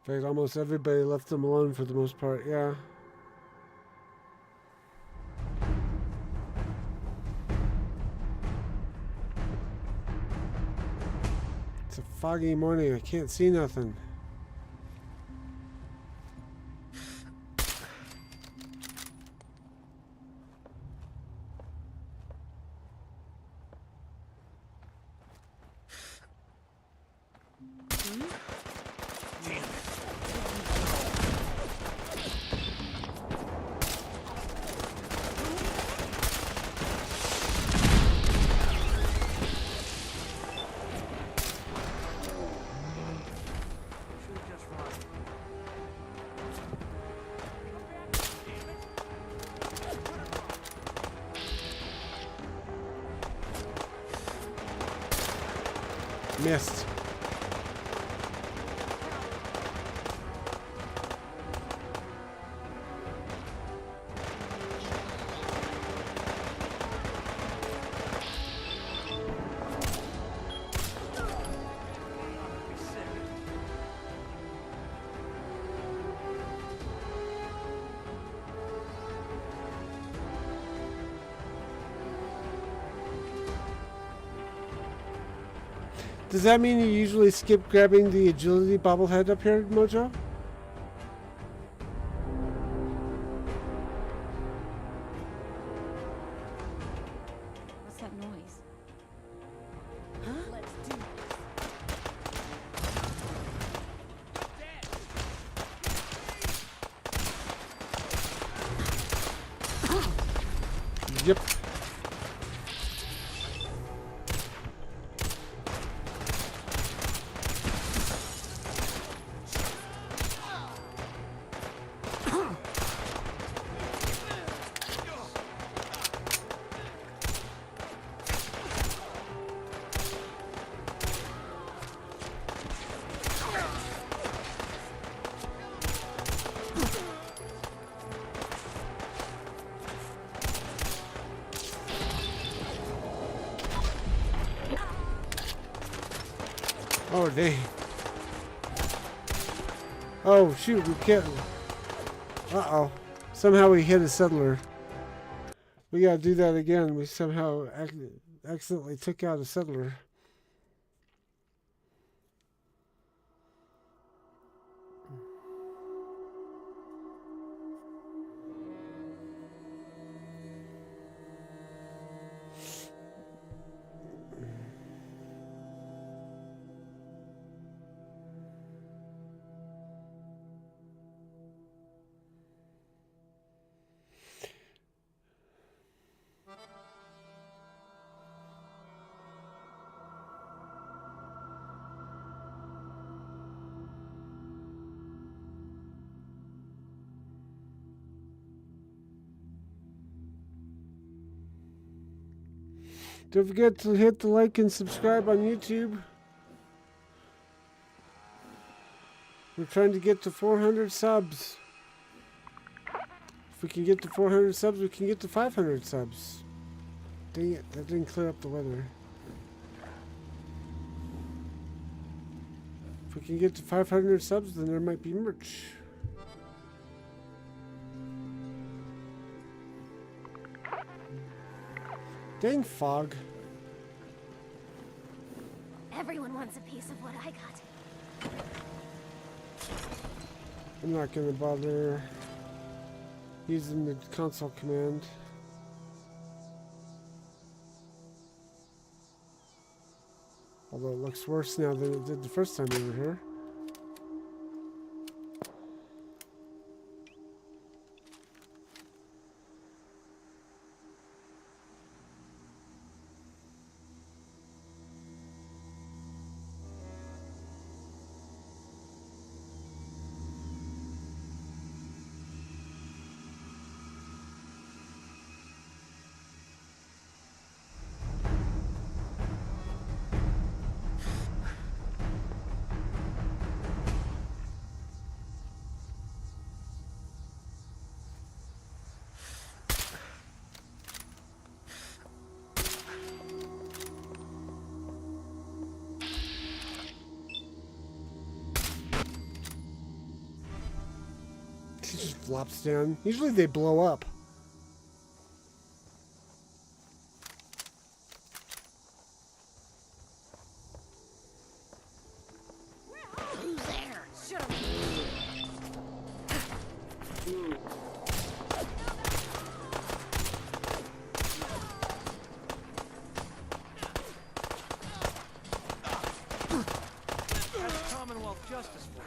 In fact, almost everybody left them alone for the most part, yeah. It's a foggy morning, I can't see nothing. Missed. Does that mean you usually skip grabbing the agility bobblehead up here, Mojo? What's that noise? Let's do Yep. Oh, dang. Oh, shoot, we can't. Uh-oh. Somehow we hit a settler. We gotta do that again. We somehow accidentally took out a settler. Don't forget to hit the like and subscribe on YouTube. We're trying to get to 400 subs. If we can get to 400 subs, we can get to 500 subs. Dang it, that didn't clear up the weather. If we can get to 500 subs, then there might be merch. Dang fog. Everyone wants a piece of what I got. I'm not gonna bother using the console command. Although it looks worse now than it did the first time we were here. He just flops down. Usually they blow up. Who's there? Shoot him. That's Commonwealth justice for you.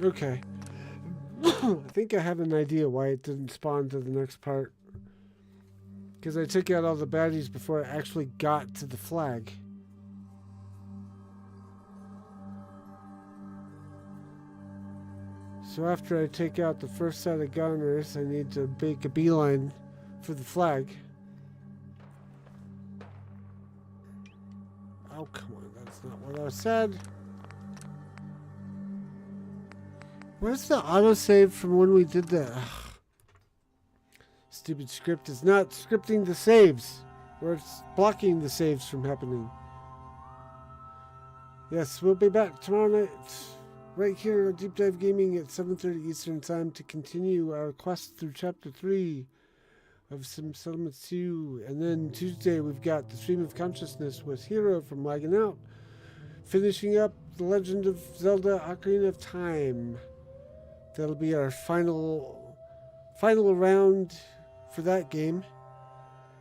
Okay. I think I have an idea why it didn't spawn to the next part. Because I took out all the baddies before I actually got to the flag. So after I take out the first set of gunners, I need to make a beeline for the flag. Oh, come on. That's not what I said. Where's the autosave from when we did the... Ugh. Stupid script is not scripting the saves. Or it's blocking the saves from happening. Yes, we'll be back tomorrow night. Right here at Deep Dive Gaming at 7:30 Eastern Time to continue our quest through Chapter 3 of Sim Settlements 2. And then Tuesday we've got the Stream of Consciousness with Hero from Lagging Out. Finishing up The Legend of Zelda Ocarina of Time. That'll be our final round for that game.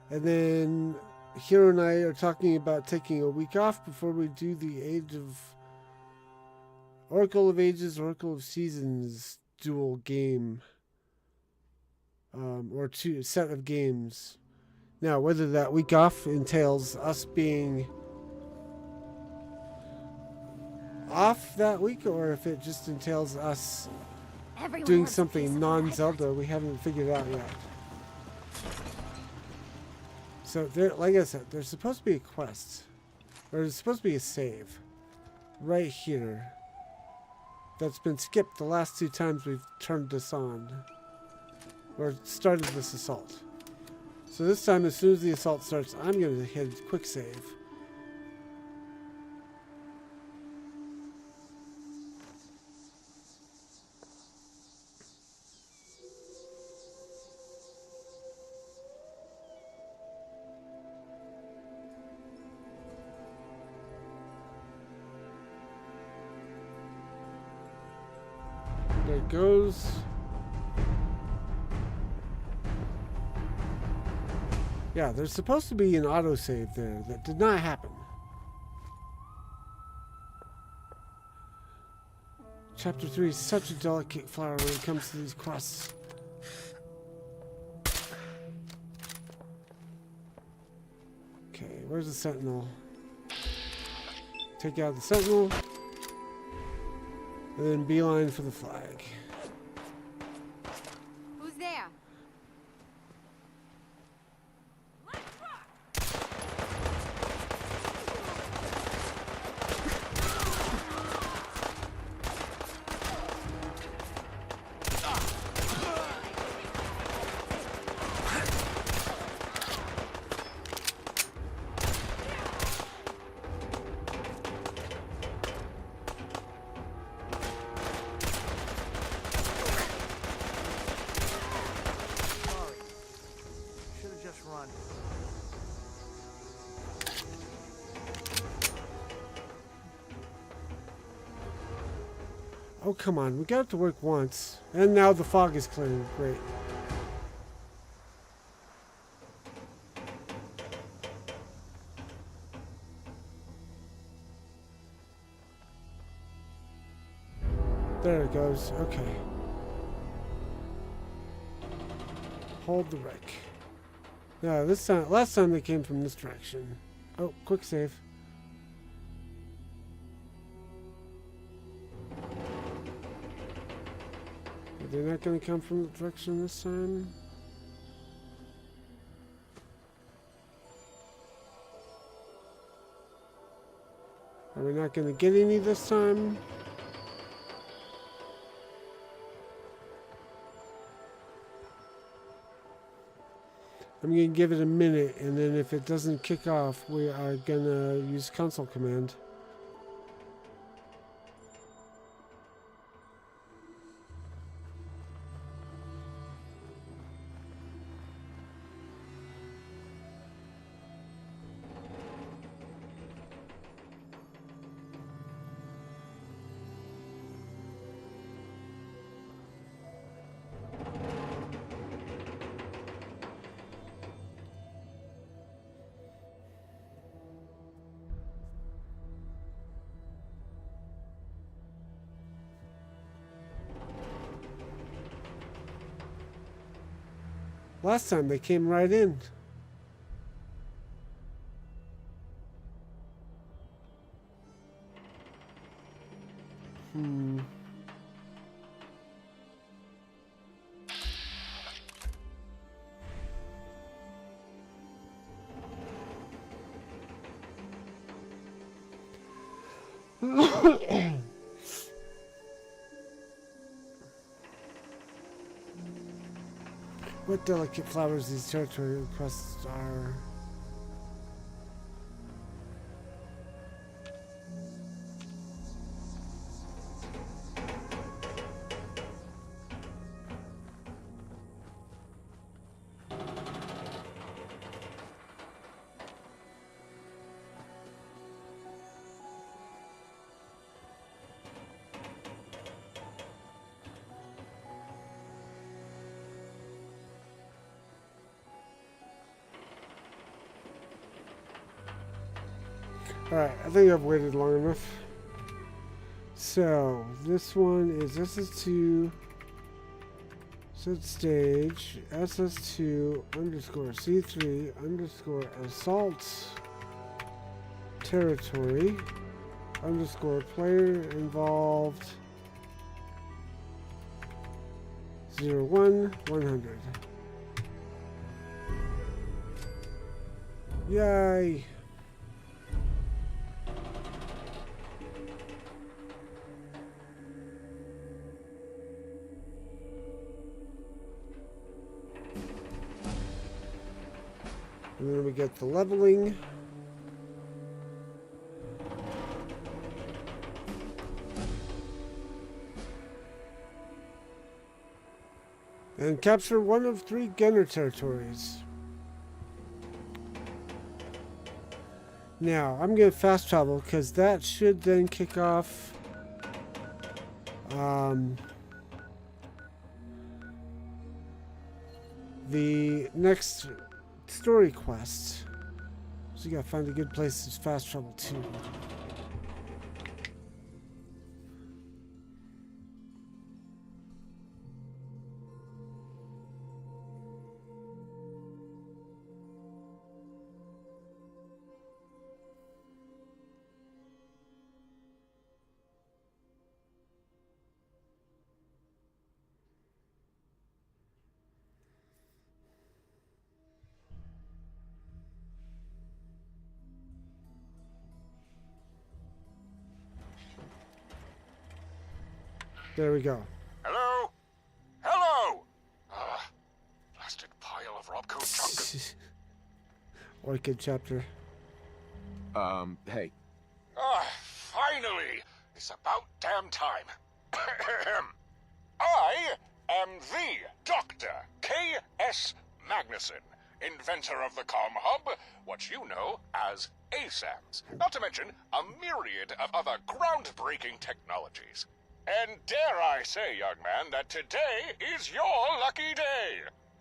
And then Hero and I are talking about taking a week off before we do the Oracle of Ages, Oracle of Seasons dual game. Or set of games. Now, whether that week off entails us being off that week, or if it just entails us doing something non-Zelda, we haven't figured out yet. So, there, like I said, there's supposed to be a quest. Or there's supposed to be a save. Right here. That's been skipped the last 2 times we've turned this on. Or started this assault. So this time, as soon as the assault starts, I'm going to hit quick save. There it goes. Yeah, there's supposed to be an autosave there that did not happen. Chapter 3 is such a delicate flower when it comes to these quests. Okay, where's the sentinel? Take out the sentinel. And then beeline for the flag. Who's there? Oh, come on. We got it to work once. And now the fog is clearing. Great. There it goes. Okay. Hold the wreck. Yeah, this time, last time they came from this direction. Oh, quick save. They're not going to come from the direction this time. Are we not going to get any this time? I'm going to give it a minute, and then if it doesn't kick off, we are going to use console command. Last time they came right in. What delicate flowers these territory requests are. Alright, I think I've waited long enough. So, this one is SS2 set stage SS2 underscore C3 underscore assault territory underscore player involved 01 100. Yay! And then we get the leveling. And capture one of 3 gunner territories. Now, I'm going to fast travel because that should then kick off the next story quest. So you gotta find a good place to fast travel to. There we go. Hello? Hello! Blasted pile of Robco junk. Orchid chapter. Hey. Finally! It's about damn time. I am the Dr. K.S. Magnuson, inventor of the comm hub, what you know as ASAMs, not to mention a myriad of other groundbreaking technologies. And dare I say, young man, that today is your lucky day.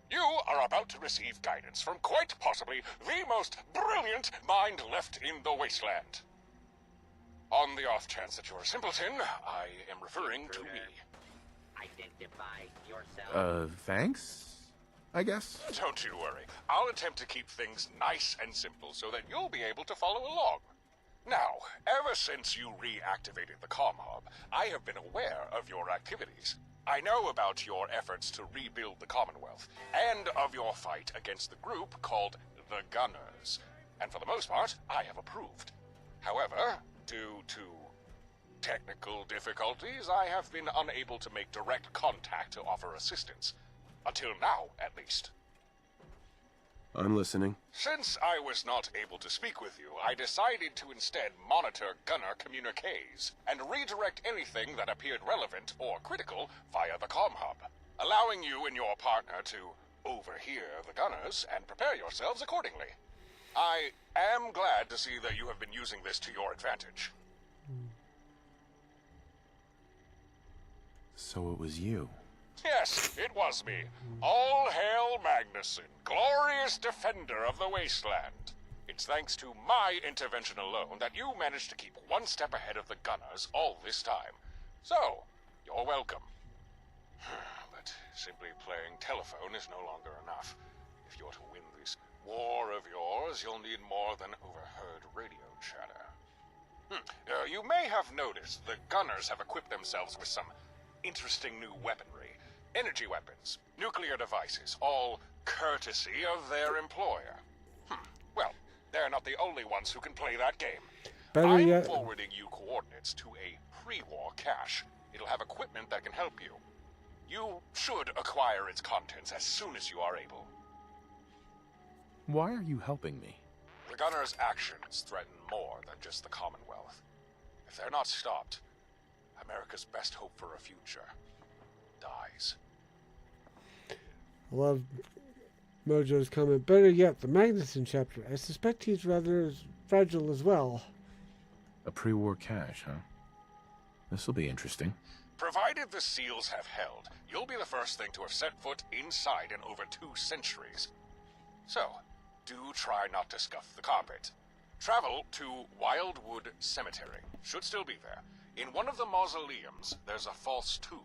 You are about to receive guidance from quite possibly the most brilliant mind left in the wasteland. On the off chance that you're a simpleton, I am referring to me. Identify yourself. Thanks? I guess? Don't you worry. I'll attempt to keep things nice and simple so that you'll be able to follow along. Now, ever since you reactivated the comm hub, I have been aware of your activities. I know about your efforts to rebuild the Commonwealth, and of your fight against the group called the Gunners. And for the most part, I have approved. However, due to technical difficulties, I have been unable to make direct contact to offer assistance. Until now, at least. I'm listening. Since I was not able to speak with you, I decided to instead monitor Gunner communiques and redirect anything that appeared relevant or critical via the comm hub, allowing you and your partner to overhear the Gunners and prepare yourselves accordingly. I am glad to see that you have been using this to your advantage. So it was you. Yes, it was me. All hail Magnuson, glorious defender of the wasteland. It's thanks to my intervention alone that you managed to keep one step ahead of the Gunners all this time. So, you're welcome. But simply playing telephone is no longer enough. If you're to win this war of yours, you'll need more than overheard radio chatter. You may have noticed the Gunners have equipped themselves with some interesting new weaponry. Energy weapons, nuclear devices, all courtesy of their employer. Well, they're not the only ones who can play that game. I'm forwarding you coordinates to a pre-war cache. It'll have equipment that can help you. You should acquire its contents as soon as you are able. Why are you helping me? The Gunner's actions threaten more than just the Commonwealth. If they're not stopped, America's best hope for a future dies. I love Mojo's comment. Better yet, the Magnuson chapter. I suspect he's rather fragile as well. A pre-war cache, huh? This'll be interesting. Provided the seals have held, you'll be the first thing to have set foot inside in over 2 centuries. So, do try not to scuff the carpet. Travel to Wildwood Cemetery. Should still be there. In one of the mausoleums, there's a false tomb.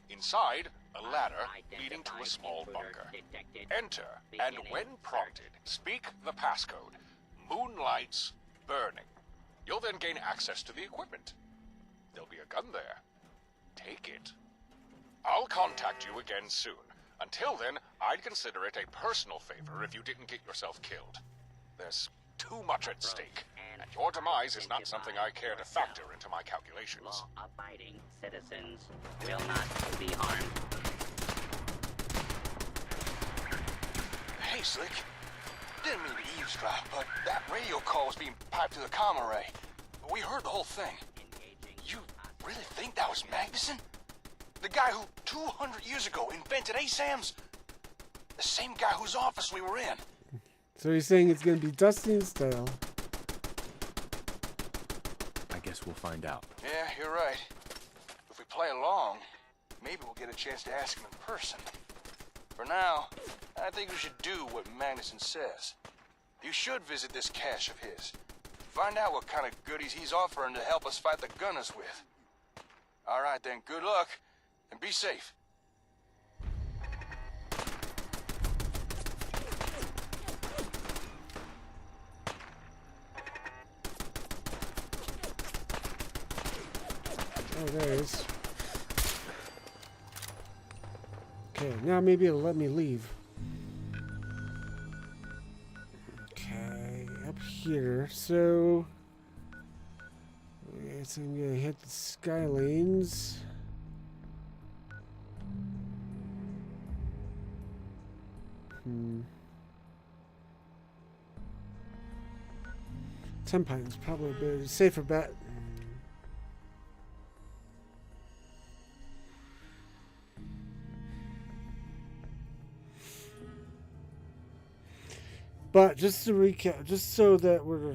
Inside, a ladder leading to a small bunker. Enter, and when prompted, speak the passcode. Moonlight's burning. You'll then gain access to the equipment. There'll be a gun there. Take it. I'll contact you again soon. Until then, I'd consider it a personal favor if you didn't get yourself killed. There's too much at stake, and your demise is not something I care to factor into my calculations. Law-abiding citizens will not be harmed. Hey, Slick. Didn't mean to eavesdrop, but that radio call was being piped to the comm array. We heard the whole thing. You really think that was Magnuson? The guy who 200 years ago invented ASAMs? The same guy whose office we were in. So he's saying it's going to be Dusty and Stale. I guess we'll find out. Yeah, you're right. If we play along, maybe we'll get a chance to ask him in person. For now, I think we should do what Magnuson says. You should visit this cache of his. Find out what kind of goodies he's offering to help us fight the Gunners with. All right then, good luck, and be safe. Oh, there it is. Okay, now maybe it'll let me leave. Okay, up here. So, I guess I'm gonna hit the Skylanes. Tempine's probably a bit safer bet. But just to recap, just so that we're,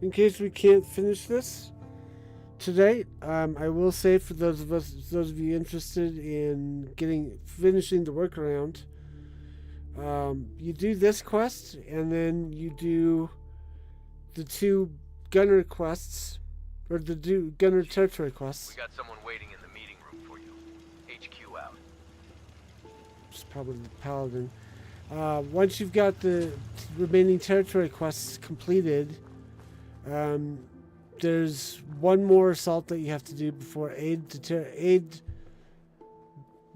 in case we can't finish this today, I will say for those of you interested in finishing the workaround, you do this quest and then you do the 2 gunner quests, or the 2 gunner territory quests. We got someone waiting in the meeting room for you. HQ out. It's probably the Paladin. Once you've got the remaining territory quests completed, there's one more assault that you have to do before aid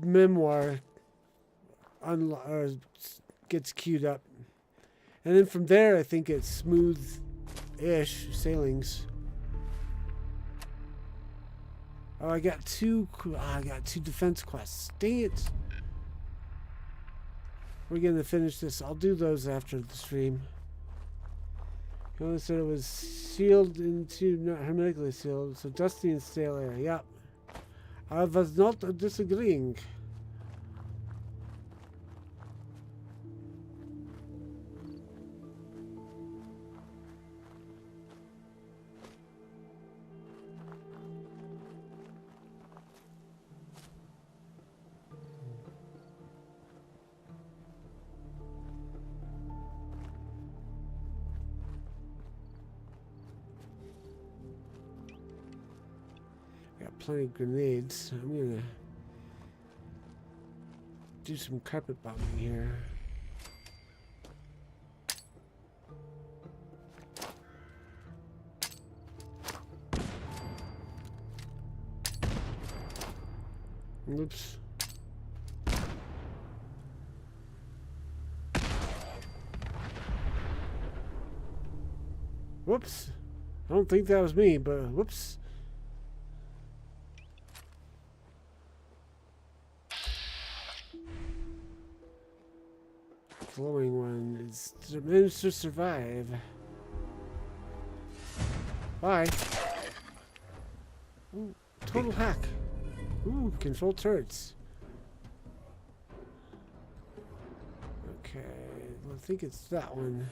memoir gets queued up, and then from there I think it's smooth-ish sailings. Oh, I got 2 defense quests. Dang it! We're gonna finish this. I'll do those after the stream. You only said it was sealed into, not hermetically sealed, so dusty and stale air. Yep. I was not disagreeing. Plenty of grenades. I'm gonna do some carpet bombing here. Oops. Whoops. I don't think that was me, but whoops. glowing one is managed to survive. Bye. Ooh, total hack. Ooh, control turrets. Okay, well, I think it's that one.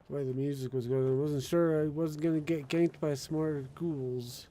Why the music was going on. I wasn't sure I wasn't going to get ganked by some more ghouls.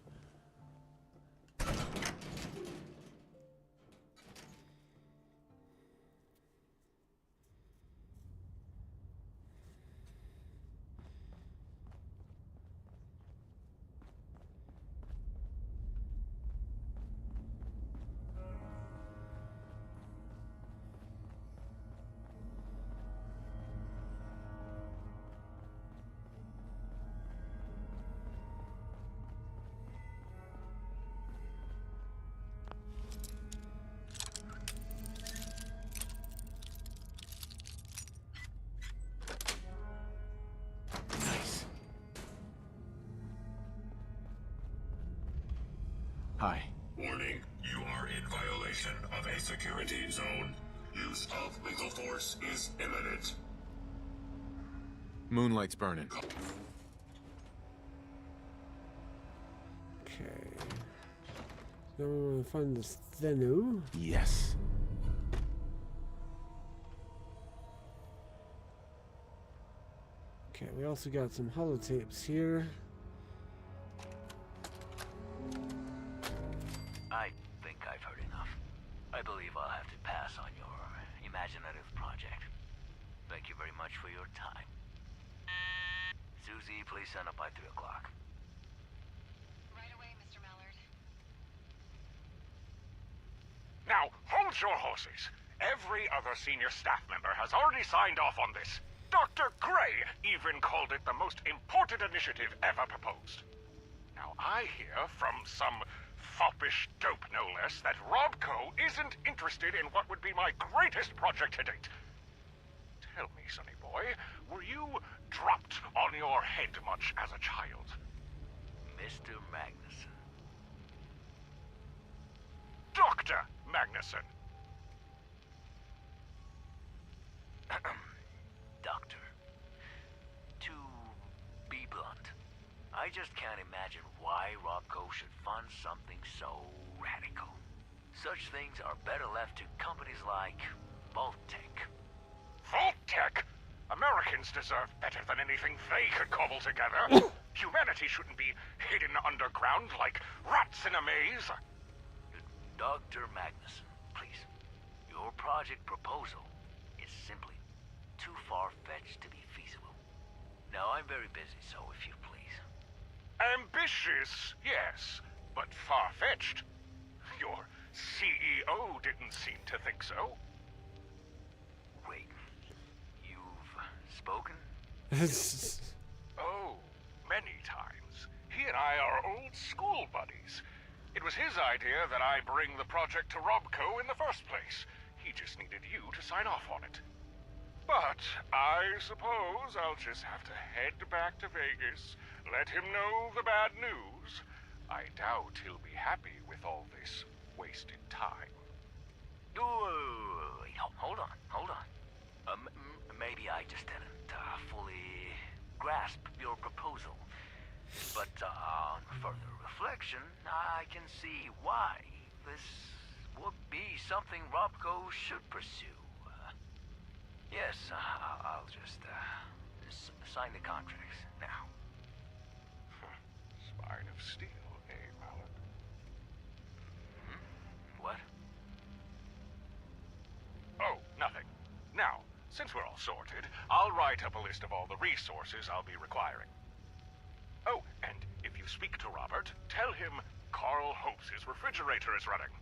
Hi. Warning, you are in violation of a security zone. Use of lethal force is imminent. Moonlight's burning. Okay. Now we want to find this Thenu. Yes. Okay, we also got some holotapes here. I think I've heard enough. I believe I'll have to pass on your imaginative project. Thank you very much for your time. Susie, please send up by 3 o'clock. Right away, Mr. Mallard. Now, hold your horses. Every other senior staff member has already signed off on this. Dr. Gray even called it the most important initiative ever proposed. Now, I hear from some foppish dope, no less, that Robco isn't interested in what would be my greatest project to date. Tell me, sonny boy, were you dropped on your head much as a child? Mr. Magnuson. Dr. Magnuson. Doctor, to be blunt, I just can't imagine why Robco should fund something so radical. Such things are better left to companies like Vault-Tec. Vault-Tec? Americans deserve better than anything they could cobble together. Humanity shouldn't be hidden underground like rats in a maze. Dr. Magnuson, please. Your project proposal is simply too far-fetched to be feasible. Now, I'm very busy, so if you please. Ambitious, yes, but far-fetched. Your CEO didn't seem to think so. Wait, you've spoken? Oh, many times. He and I are old school buddies. It was his idea that I bring the project to Robco in the first place. He just needed you to sign off on it. But I suppose I'll just have to head back to Vegas, let him know the bad news. I doubt he'll be happy with all this wasted time. Wait, hold on. Maybe I just didn't fully grasp your proposal. But on further reflection, I can see why this would be something Robco should pursue. Yes, I'll just sign the contracts now. Spine of steel, eh, Mallard? What? Oh, nothing. Now, since we're all sorted, I'll write up a list of all the resources I'll be requiring. Oh, and if you speak to Robert, tell him Carl hopes his refrigerator is running.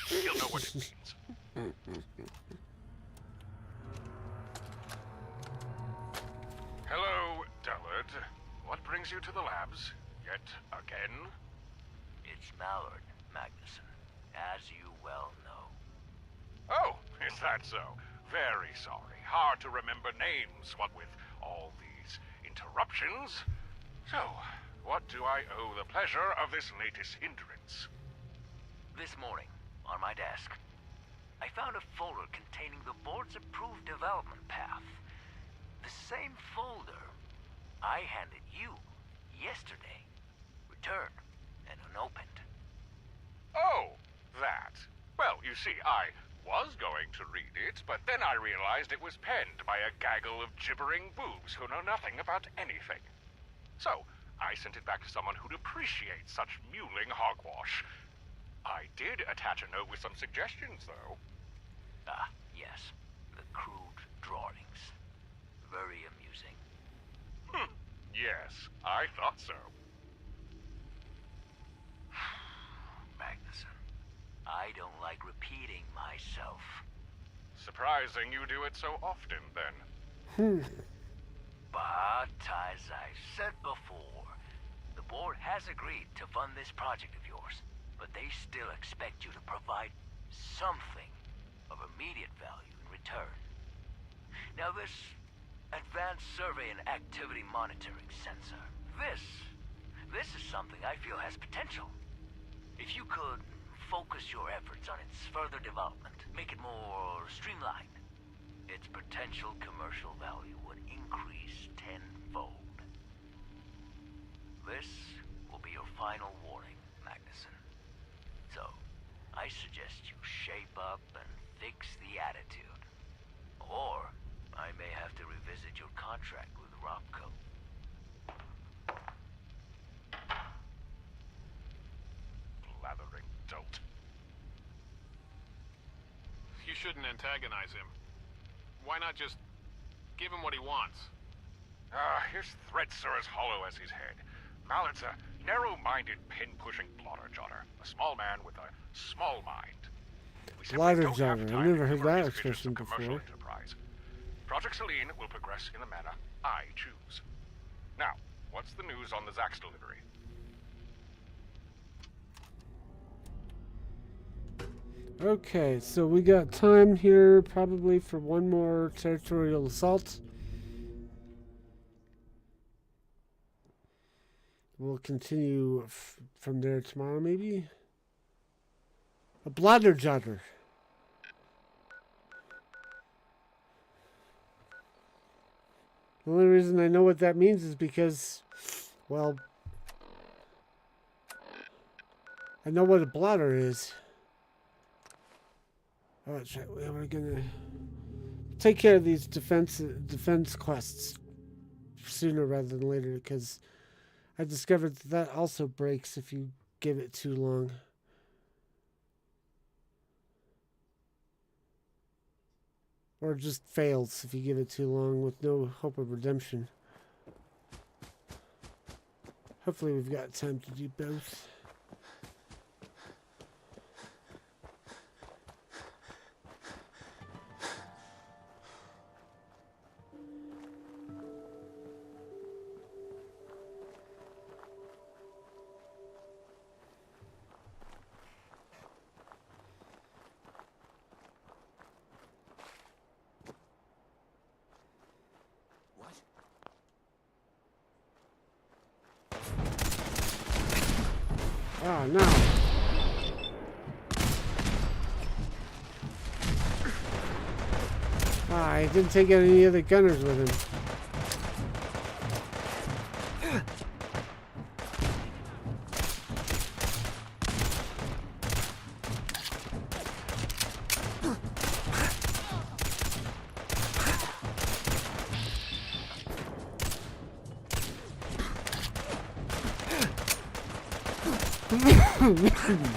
He'll know what it means. Hello, Dullard. What brings you to the labs? Yet again? It's Mallard, Magnuson, as you well know. Oh, is that so? Very sorry. Hard to remember names, what with all these interruptions. So, what do I owe the pleasure of this latest hindrance? This morning, on my desk, I found a folder containing the board's approved development path. The same folder I handed you yesterday. Returned and unopened. Oh, that. Well, you see, I was going to read it, but then I realized it was penned by a gaggle of gibbering boobs who know nothing about anything. So, I sent it back to someone who'd appreciate such mewling hogwash. I did attach a note with some suggestions, though. Ah, yes. The crude drawings. Very amusing. Yes, I thought so. Magnuson, I don't like repeating myself. Surprising you do it so often, then. But, as I've said before, the board has agreed to fund this project of yours, but they still expect you to provide something of immediate value in return. Now this advanced survey and activity monitoring sensor, this is something I feel has potential. If you could focus your efforts on its further development, make it more streamlined, its potential commercial value would increase tenfold. This will be your final warning, Magnuson. So, I suggest you shape up and fix the attitude. Or, I may have to revisit your contract with Robco. Blathering dolt. You shouldn't antagonize him. Why not just give him what he wants? His threats are as hollow as his head. Mallet's a narrow-minded, pin-pushing blotter-jotter. A small man with a small mind. We simply don't have Blotter-jotter. I've time never heard for that his visions expression of commercial before. enterprise. Project Selene will progress in the manner I choose. Now, what's the news on the Zax delivery? Okay, so we got time here probably for one more territorial assault. We'll continue from there tomorrow, maybe? A bladder jotter. The only reason I know what that means is because, well, I know what a bladder is. Oh, that's right. We're gonna take care of these defense quests sooner rather than later, because I discovered that also breaks if you give it too long. Or just fails if you give it too long with no hope of redemption. Hopefully we've got time to do both. Oh, no. Ah, I didn't take out any other gunners with him.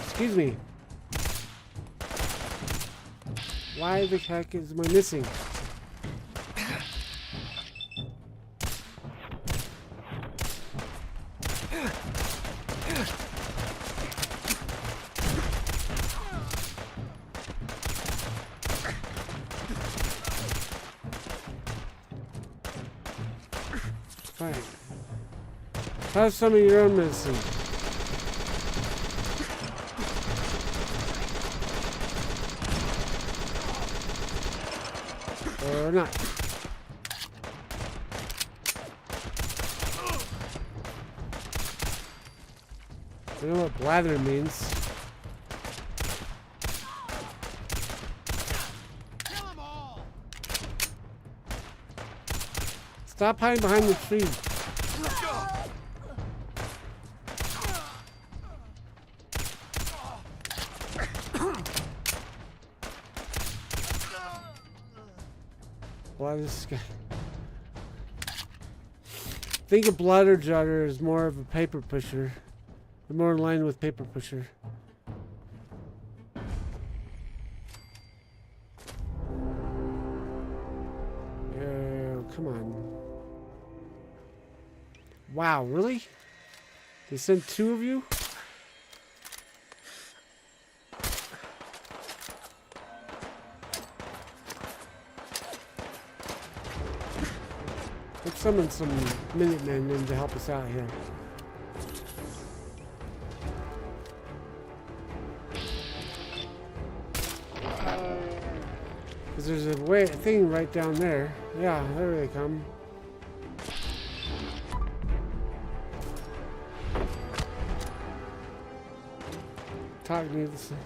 Excuse me. Why the heck is my missing? Fine. Have some of your own medicine. Or not. I know what blather means. Stop hiding behind the tree. Why this guy? Think of Bladder Jotter as more of a paper pusher. They're more in line with paper pusher. Oh, come on. Wow, really? They sent 2 of you? Let's summon some Minutemen in to help us out here. Because there's a thing right down there. Yeah, there they come. Talk needlessly.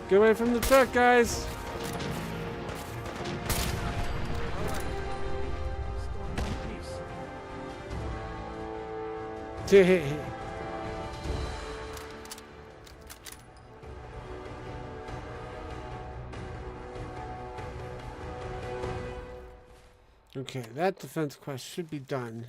Get away from the truck, guys! Okay, that defense quest should be done.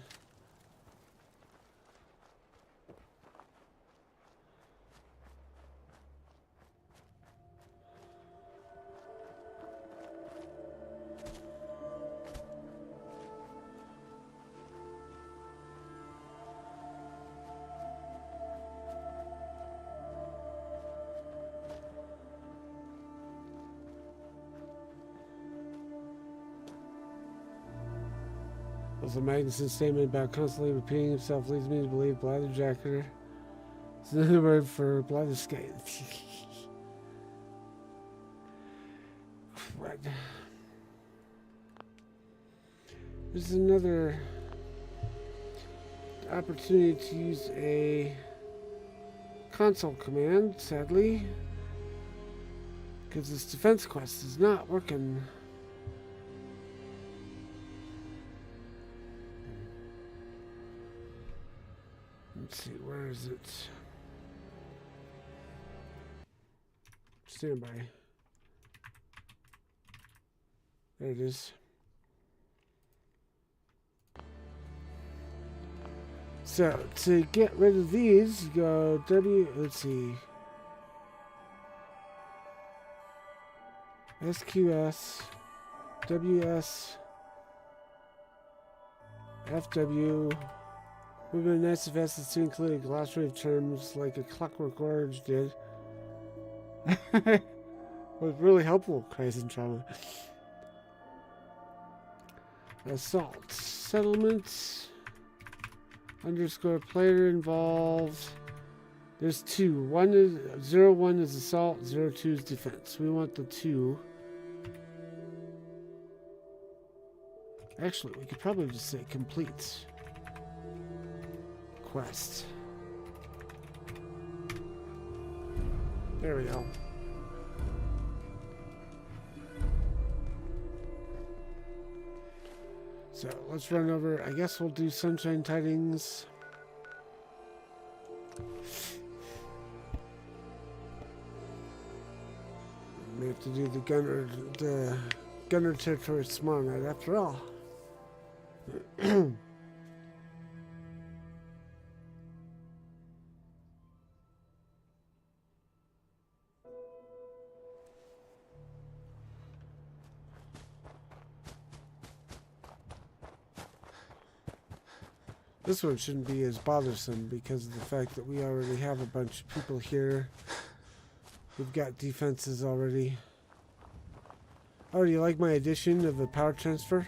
Also, Magnuson's statement about constantly repeating himself leads me to believe blatherjacker is another word for blatherskate. What? There's another opportunity to use a console command, sadly, because this defense quest is not working. Let's see, where is it? Stand by. There it is. So, to get rid of these, you go let's see. SQS, WS, FW. We've been SFS is to include a glossary of terms like a Clockwork Orange did. Was really helpful, Crisis and Trauma. Assault. Settlements. Underscore player involved. There's 2. 1 is 01 is assault, 02 is defense. We want the 2. Actually, we could probably just say complete quest. There we go. So let's run over. I guess we'll do Sunshine Tidings. We have to do the gunner territory tomorrow night after all. This one shouldn't be as bothersome because of the fact that we already have a bunch of people here. We've got defenses already. Oh, do you like my addition of the power transfer?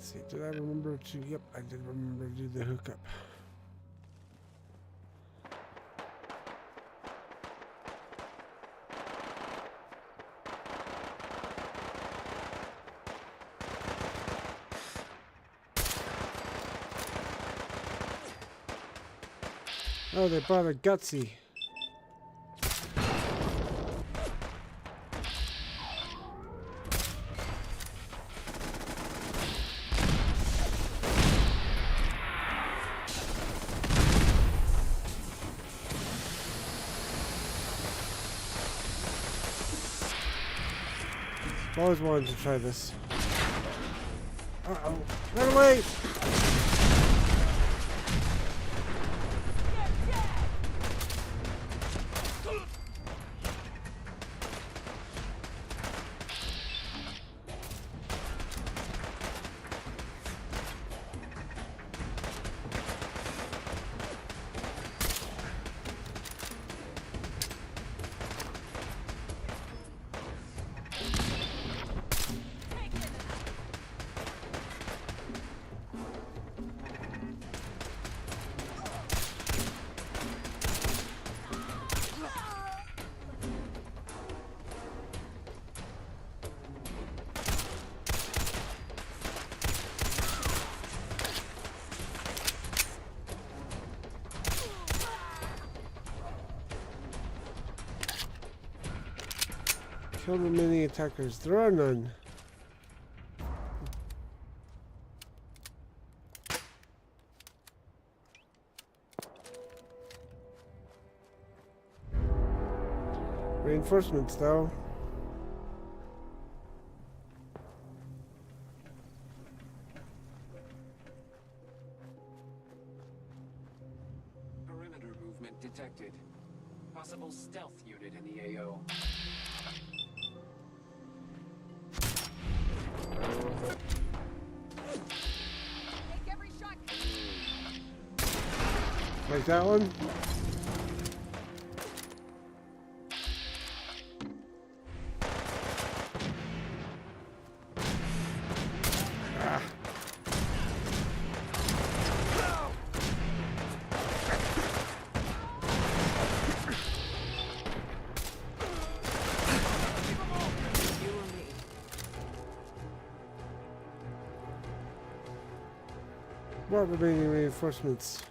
Let's see, did I remember to... Yep, I did remember to do the hookup. Oh, they brought a gutsy. I've always wanted to try this. Uh-oh. Run away! Kill the many attackers. There are none. Reinforcements, though. Perimeter movement detected. Possible stealth unit in the AO. Like that one? Ah. What remaining reinforcements?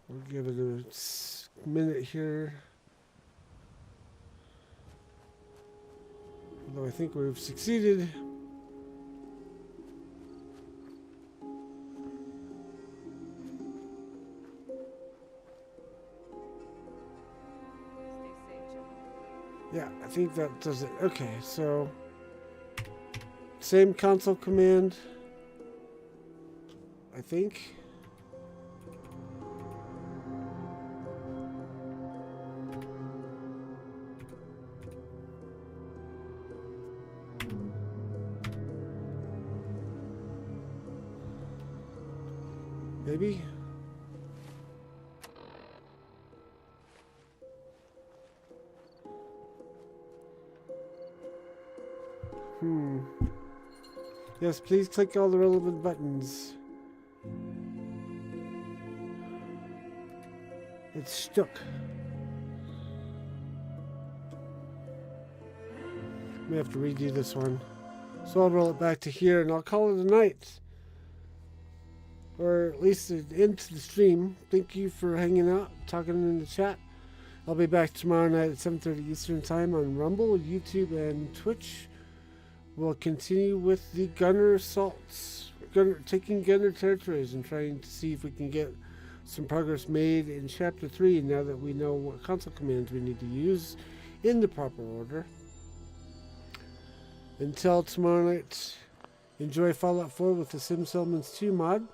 We'll give it a minute here. Although I think we've succeeded. Yeah, I think that does it. Okay, so same console command, I think. Maybe. Yes, please click all the relevant buttons. It's stuck. We have to redo this one. So I'll roll it back to here and I'll call it a night. Or at least an end to the stream. Thank you for hanging out, talking in the chat. I'll be back tomorrow night at 7:30 Eastern Time on Rumble, YouTube, and Twitch. We'll continue with the gunner assaults, taking gunner territories and trying to see if we can get some progress made in Chapter 3 now that we know what console commands we need to use in the proper order. Until tomorrow night, enjoy Fallout 4 with the Sim Settlements 2 mod.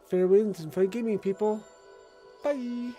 Fair winds and fun gaming, people. Bye!